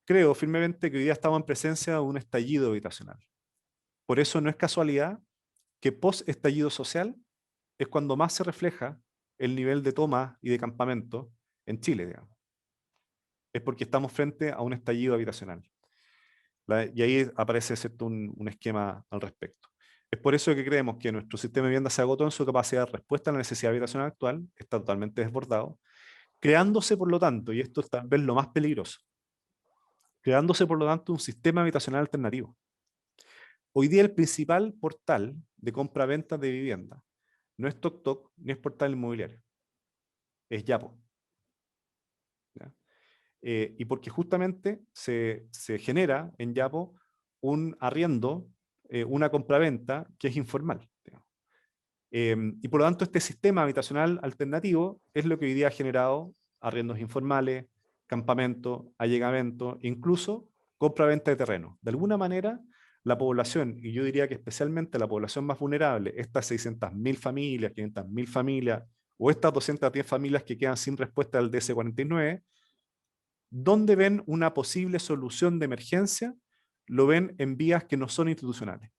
Creo firmemente que hoy día estamos en presencia de un estallido habitacional. Por eso no es casualidad que post-estallido social es cuando más se refleja el nivel de toma y de campamento en Chile, digamos. Es porque estamos frente a un estallido habitacional. Y ahí aparece, ¿cierto?, un esquema al respecto. Es por eso que creemos que nuestro sistema de vivienda se agotó en su capacidad de respuesta a la necesidad habitacional actual, está totalmente desbordado, creándose, por lo tanto, y esto es tal vez lo más peligroso, creándose, por lo tanto, un sistema habitacional alternativo. Hoy día el principal portal de compra-venta de vivienda no es TokTok ni es portal inmobiliario, es Yapo. ¿Ya? Y porque justamente se genera en Yapo un arriendo, una compraventa que es informal. Y por lo tanto este sistema habitacional alternativo es lo que hoy día ha generado arriendos informales, campamento, allegamiento, incluso compra-venta de terreno. De alguna manera, la población, y yo diría que especialmente la población más vulnerable, estas 600.000 familias, 500.000 familias, o estas 210 familias que quedan sin respuesta del DS-49, ¿dónde ven una posible solución de emergencia? Lo ven en vías que no son institucionales.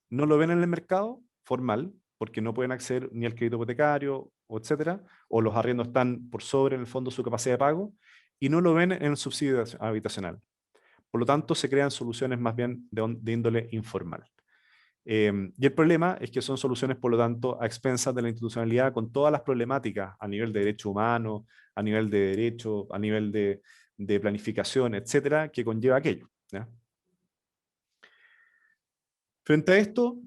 No lo ven en el mercado formal, porque no pueden acceder ni al crédito hipotecario, o etcétera, o los arriendos están por sobre, en el fondo, su capacidad de pago, y no lo ven en el subsidio habitacional. Por lo tanto, se crean soluciones más bien de índole informal. Y el problema es que son soluciones, por lo tanto, a expensas de la institucionalidad, con todas las problemáticas a nivel de derecho humano, a nivel de derecho, a nivel de planificación, etcétera, que conlleva aquello. ¿Ya? Frente a esto,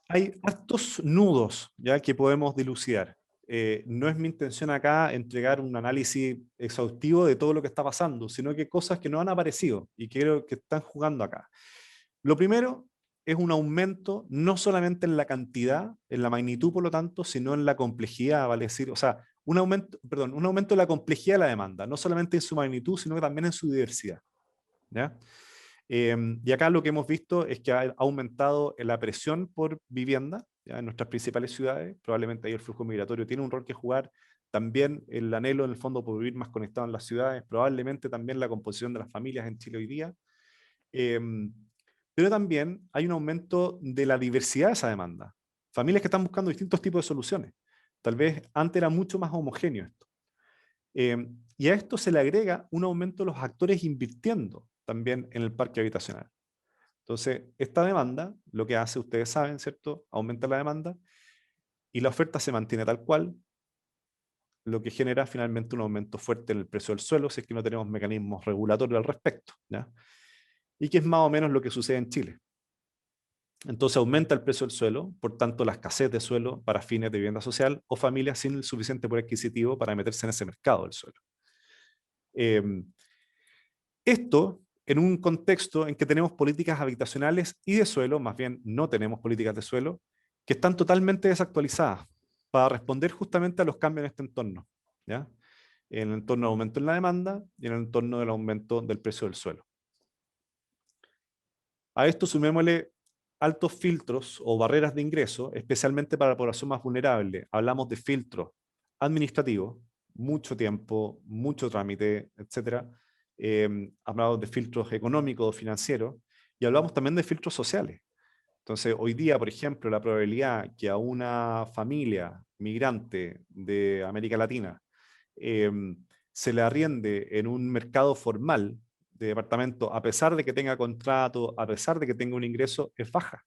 hay hartos nudos, ¿ya?, que podemos dilucidar. No es mi intención acá entregar un análisis exhaustivo de todo lo que está pasando, sino que cosas que no han aparecido y que creo que están jugando acá. Lo primero es un aumento no solamente en la cantidad, en la magnitud, por lo tanto, sino en la complejidad, vale decir, o sea, un aumento de la complejidad de la demanda, no solamente en su magnitud, sino que también en su diversidad. ¿Ya? Y acá lo que hemos visto es que ha aumentado la presión por vivienda, ¿ya?, en nuestras principales ciudades. Probablemente ahí el flujo migratorio tiene un rol que jugar. También el anhelo, en el fondo, por vivir más conectado en las ciudades. Probablemente también la composición de las familias en Chile hoy día. Pero también hay un aumento de la diversidad de esa demanda. Familias que están buscando distintos tipos de soluciones. Tal vez antes era mucho más homogéneo esto. Y a esto se le agrega un aumento de los actores invirtiendo también en el parque habitacional. Entonces, esta demanda, lo que hace, ustedes saben, ¿cierto?, aumenta la demanda y la oferta se mantiene tal cual, lo que genera finalmente un aumento fuerte en el precio del suelo, si es que no tenemos mecanismos regulatorios al respecto, ¿ya? Y que es más o menos lo que sucede en Chile. Entonces aumenta el precio del suelo, por tanto la escasez de suelo para fines de vivienda social o familias sin el suficiente poder adquisitivo para meterse en ese mercado del suelo. Esto en un contexto en que tenemos políticas habitacionales y de suelo, más bien no tenemos políticas de suelo, que están totalmente desactualizadas para responder justamente a los cambios en este entorno, ¿ya? En el entorno del aumento en la demanda y en el entorno del aumento del precio del suelo. A esto sumémosle altos filtros o barreras de ingreso, especialmente para la población más vulnerable. Hablamos de filtros administrativos, mucho tiempo, mucho trámite, etc. Hablamos de filtros económicos o financieros, y hablamos también de filtros sociales. Entonces, hoy día, por ejemplo, la probabilidad que a una familia migrante de América Latina eh, se le arriende en un mercado formal de departamento, a pesar de que tenga contrato, a pesar de que tenga un ingreso, es baja.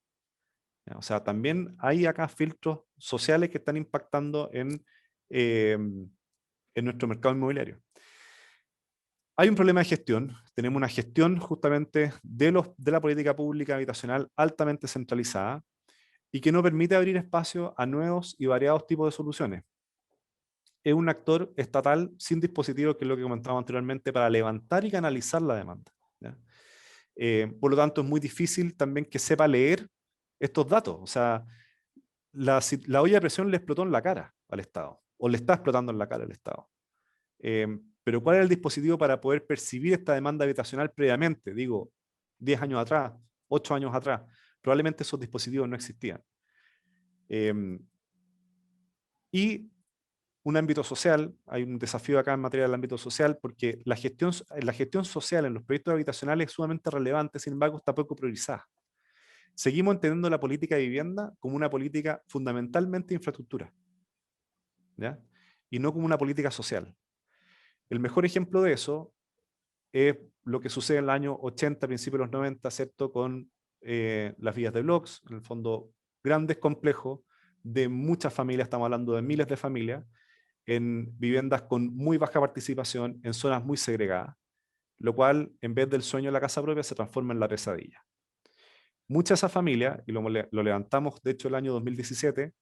O sea, también hay acá filtros sociales que están impactando en nuestro mercado inmobiliario. Hay un problema de gestión. Tenemos una gestión justamente de la política pública habitacional altamente centralizada y que no permite abrir espacio a nuevos y variados tipos de soluciones. Es un actor estatal sin dispositivos, que es lo que comentaba anteriormente, para levantar y canalizar la demanda, ¿ya? Por lo tanto, es muy difícil también que sepa leer estos datos. O sea, la olla de presión le explotó en la cara al Estado, o le está explotando en la cara al Estado. Pero ¿cuál era el dispositivo para poder percibir esta demanda habitacional previamente? Digo, 10 años atrás, 8 años atrás. Probablemente esos dispositivos no existían. Y un ámbito social, hay un desafío acá en materia del ámbito social, porque la gestión social en los proyectos habitacionales es sumamente relevante, sin embargo está poco priorizada. Seguimos entendiendo la política de vivienda como una política fundamentalmente de infraestructura. ¿ya? Y no como una política social. El mejor ejemplo de eso es lo que sucede en el año 80, principios de los 90, ¿cierto? Con las vías de bloques, en el fondo grandes complejos de muchas familias, estamos hablando de miles de familias, en viviendas con muy baja participación, en zonas muy segregadas, lo cual en vez del sueño de la casa propia se transforma en la pesadilla. Muchas de esas familias, y lo levantamos de hecho el año 2017,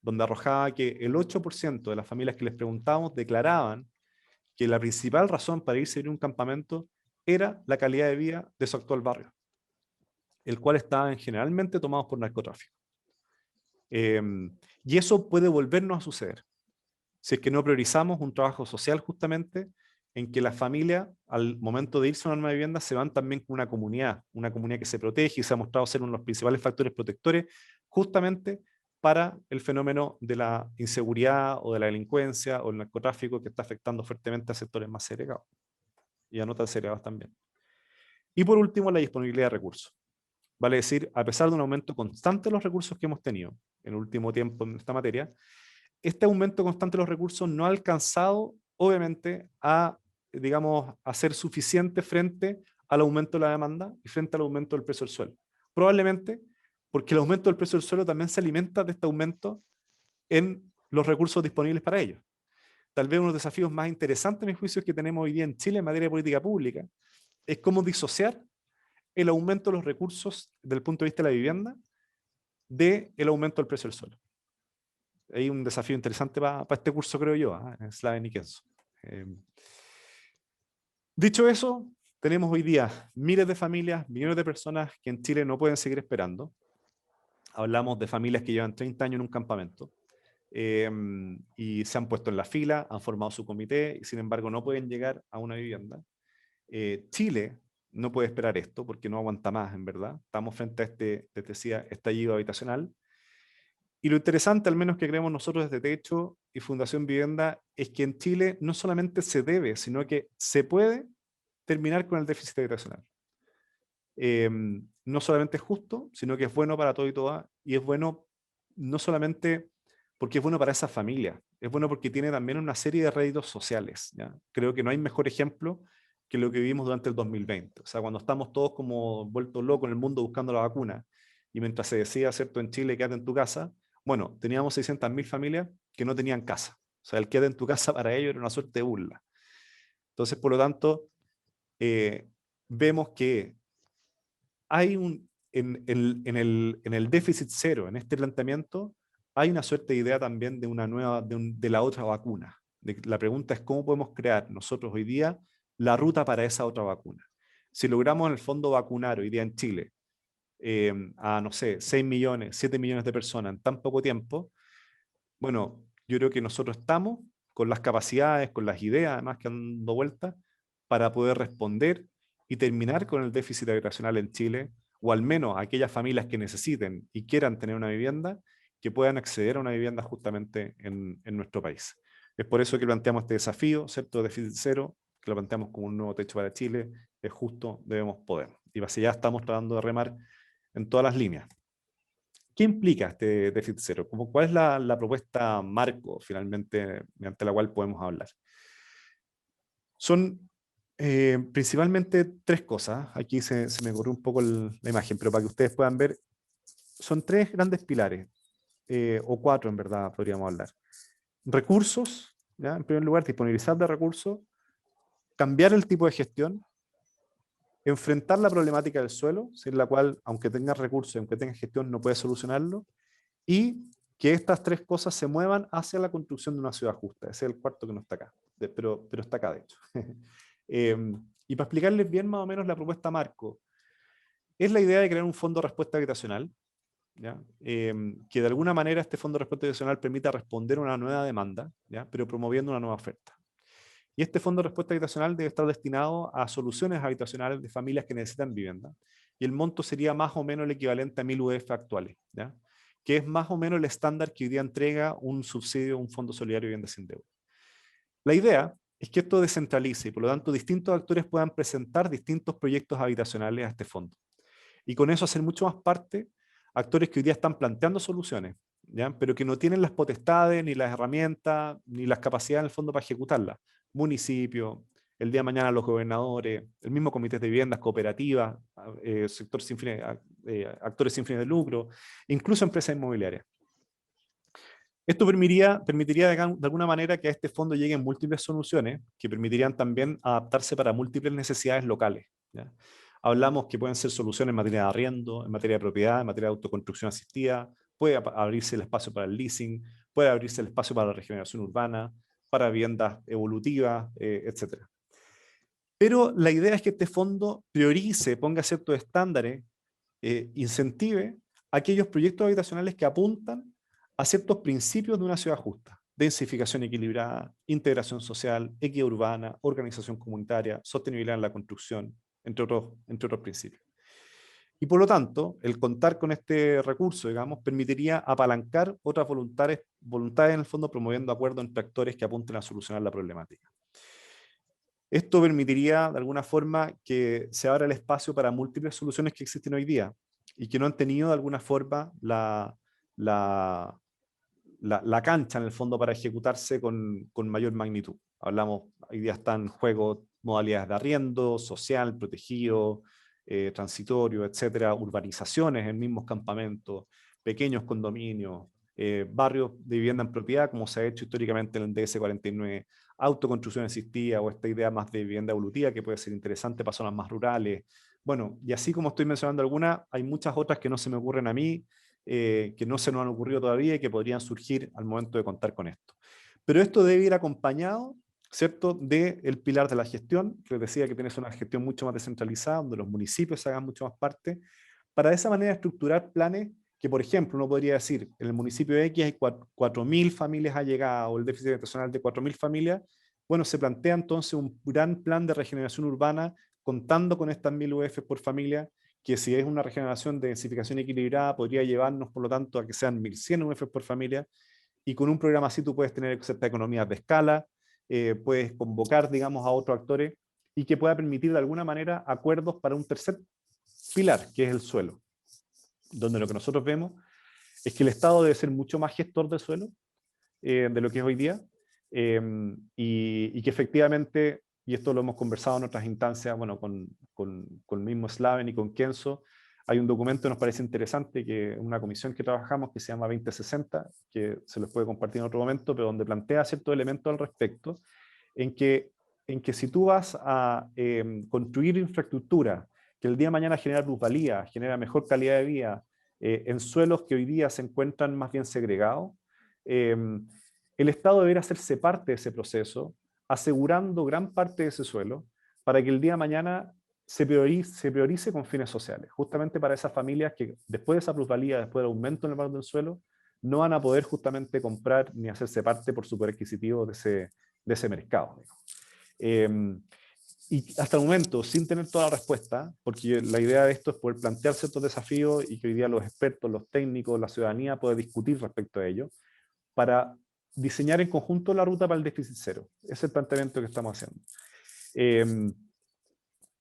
donde arrojaba que el 8% de las familias que les preguntábamos declaraban que la principal razón para irse a vivir a un campamento era la calidad de vida de su actual barrio, el cual estaban generalmente tomados por narcotráfico. Y eso puede volvernos a suceder, si es que no priorizamos un trabajo social justamente en que las familias, al momento de irse a una nueva vivienda, se van también con una comunidad que se protege y se ha mostrado ser uno de los principales factores protectores justamente para el fenómeno de la inseguridad o de la delincuencia o el narcotráfico que está afectando fuertemente a sectores más segregados y a no tan segregados también. Y por último, la disponibilidad de recursos. Vale decir, a pesar de un aumento constante de los recursos que hemos tenido en el último tiempo en esta materia, este aumento constante de los recursos no ha alcanzado, obviamente, a, digamos, a ser suficiente frente al aumento de la demanda y frente al aumento del precio del suelo. Probablemente porque el aumento del precio del suelo también se alimenta de este aumento en los recursos disponibles para ellos. Tal vez uno de los desafíos más interesantes, a mi juicio, que tenemos hoy día en Chile en materia de política pública es cómo disociar el aumento de los recursos desde el punto de vista de la vivienda del aumento del precio del suelo. Hay un desafío interesante para este curso, creo yo, en Slaven y Kenzo. Dicho eso, tenemos hoy día miles de familias, millones de personas que en Chile no pueden seguir esperando. Hablamos de familias que llevan 30 años en un campamento y se han puesto en la fila, han formado su comité y sin embargo no pueden llegar a una vivienda. Chile no puede esperar esto porque no aguanta más, en verdad. Estamos frente a este, les decía, estallido habitacional. Y lo interesante, al menos que creemos nosotros desde Techo y Fundación Vivienda, es que en Chile no solamente se debe, sino que se puede terminar con el déficit habitacional. No solamente es justo, sino que es bueno para todo y todas, y es bueno no solamente porque es bueno para esa familia, es bueno porque tiene también una serie de réditos sociales, ¿ya? Creo que no hay mejor ejemplo que lo que vivimos durante el 2020. O sea, cuando estamos todos como vueltos locos en el mundo buscando la vacuna, y mientras se decía, ¿cierto?, en Chile, quédate en tu casa, bueno, teníamos 600.000 familias que no tenían casa. O sea, el quédate en tu casa para ellos era una suerte de burla. Entonces, por lo tanto, vemos que hay en el déficit cero, en este planteamiento, hay una suerte de idea también de una nueva, de la otra vacuna. La pregunta es cómo podemos crear nosotros hoy día la ruta para esa otra vacuna. Si logramos en el fondo vacunar hoy día en Chile a, no sé, 6 millones, 7 millones de personas en tan poco tiempo, bueno, yo creo que nosotros estamos con las capacidades, con las ideas además que han dado vuelta para poder responder y terminar con el déficit habitacional en Chile, o al menos aquellas familias que necesiten y quieran tener una vivienda, que puedan acceder a una vivienda justamente en nuestro país. Es por eso que planteamos este desafío, ¿cierto? Déficit cero, que lo planteamos como un nuevo techo para Chile, es justo, debemos poder. Y hacia allá estamos tratando de remar en todas las líneas. ¿Qué implica este déficit cero? ¿Cuál es la propuesta marco, finalmente, mediante la cual podemos hablar? Son principalmente tres cosas. Aquí se me corrió un poco la imagen, pero para que ustedes puedan ver, son tres grandes pilares, o cuatro en verdad podríamos hablar. Recursos, ¿ya? En primer lugar, disponibilizar de recursos, cambiar el tipo de gestión, enfrentar la problemática del suelo, sin la cual, aunque tengas recursos, aunque tengas gestión, no puedes solucionarlo, y que estas tres cosas se muevan hacia la construcción de una ciudad justa. Ese es el cuarto que no está acá, pero está acá de hecho. Y para explicarles bien más o menos la propuesta marco, es la idea de crear un fondo de respuesta habitacional, ¿ya? Que de alguna manera este fondo de respuesta habitacional permita responder a una nueva demanda, ¿ya? Pero promoviendo una nueva oferta. Y este fondo de respuesta habitacional debe estar destinado a soluciones habitacionales de familias que necesitan vivienda. Y el monto sería más o menos el equivalente a 1000 UF actuales, ¿ya? Que es más o menos el estándar que hoy día entrega un subsidio, un fondo solidario de vivienda sin deuda. La idea es que esto descentralice y por lo tanto distintos actores puedan presentar distintos proyectos habitacionales a este fondo. Y con eso hacer mucho más parte actores que hoy día están planteando soluciones. ¿ya? Pero que no tienen las potestades, ni las herramientas, ni las capacidades en el fondo para ejecutarlas. Municipios, el día de mañana los gobernadores, el mismo comité de viviendas, cooperativas, sector sin fines, actores sin fines de lucro, incluso empresas inmobiliarias. Esto permitiría de alguna manera que a este fondo lleguen múltiples soluciones que permitirían también adaptarse para múltiples necesidades locales, ¿ya? Hablamos que pueden ser soluciones en materia de arriendo, en materia de propiedad, en materia de autoconstrucción asistida, puede abrirse el espacio para el leasing, puede abrirse el espacio para la regeneración urbana, para viviendas evolutivas, etc. Pero la idea es que este fondo priorice, ponga ciertos estándares, incentive aquellos proyectos habitacionales que apuntan a ciertos principios de una ciudad justa: densificación equilibrada, integración social, equidad urbana, organización comunitaria, sostenibilidad en la construcción, entre otros principios. Y por lo tanto, el contar con este recurso, digamos, permitiría apalancar otras voluntades en el fondo, promoviendo acuerdos entre actores que apunten a solucionar la problemática. Esto permitiría, de alguna forma, que se abra el espacio para múltiples soluciones que existen hoy día y que no han tenido, de alguna forma, la cancha, en el fondo, para ejecutarse con mayor magnitud. Hablamos, hoy día están en juego modalidades de arriendo, social, protegido, transitorio, etcétera, urbanizaciones en mismos campamentos, pequeños condominios, barrios de vivienda en propiedad, como se ha hecho históricamente en el DS49, autoconstrucción asistida, o esta idea más de vivienda evolutiva que puede ser interesante para zonas más rurales. Bueno, y así como estoy mencionando algunas, hay muchas otras que no se me ocurren a mí, que no se nos han ocurrido todavía y que podrían surgir al momento de contar con esto. Pero esto debe ir acompañado, ¿cierto?, del pilar de la gestión, que les decía que tienes una gestión mucho más descentralizada, donde los municipios se hagan mucho más parte, para de esa manera estructurar planes que, por ejemplo, uno podría decir, en el municipio X hay 4.000 familias allegadas, o el déficit habitacional de 4.000 familias. Bueno, se plantea entonces un gran plan de regeneración urbana, contando con estas 1.000 UF por familia, que si es una regeneración de densificación equilibrada, podría llevarnos, por lo tanto, a que sean 1.100 UF por familia, y con un programa así tú puedes tener ciertas economías de escala, puedes convocar, digamos, a otros actores, y que pueda permitir de alguna manera acuerdos para un tercer pilar, que es el suelo, donde lo que nosotros vemos es que el Estado debe ser mucho más gestor del suelo de lo que es hoy día, y que efectivamente, y esto lo hemos conversado en otras instancias, bueno, con el mismo Slaven y con Kenzo, hay un documento que nos parece interesante, que es una comisión que trabajamos que se llama 2060, que se los puede compartir en otro momento, pero donde plantea ciertos elementos al respecto, en que si tú vas a construir infraestructura que el día de mañana genera plusvalía, genera mejor calidad de vida, en suelos que hoy día se encuentran más bien segregados, el Estado deberá hacerse parte de ese proceso, asegurando gran parte de ese suelo, para que el día de mañana se priorice con fines sociales, justamente para esas familias que después de esa plusvalía, después del aumento en el valor del suelo, no van a poder justamente comprar ni hacerse parte por su poder adquisitivo de ese mercado. Y hasta el momento, sin tener toda la respuesta, porque la idea de esto es poder plantear ciertos desafíos y que hoy día los expertos, los técnicos, la ciudadanía pueda discutir respecto a ello, para diseñar en conjunto la ruta para el déficit cero. Ese es el planteamiento que estamos haciendo.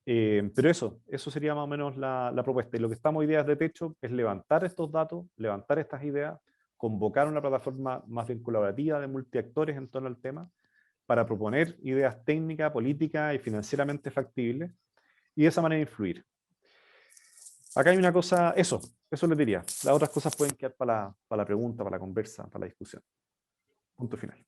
Pero eso sería más o menos la propuesta. Y lo que estamos hoy día de techo es levantar estos datos, levantar estas ideas, convocar una plataforma más bien colaborativa de multiactores en torno al tema, para proponer ideas técnicas, políticas y financieramente factibles, y de esa manera influir. Acá hay una cosa, eso les diría. Las otras cosas pueden quedar para la pregunta, para la conversa, para la discusión. Punto final.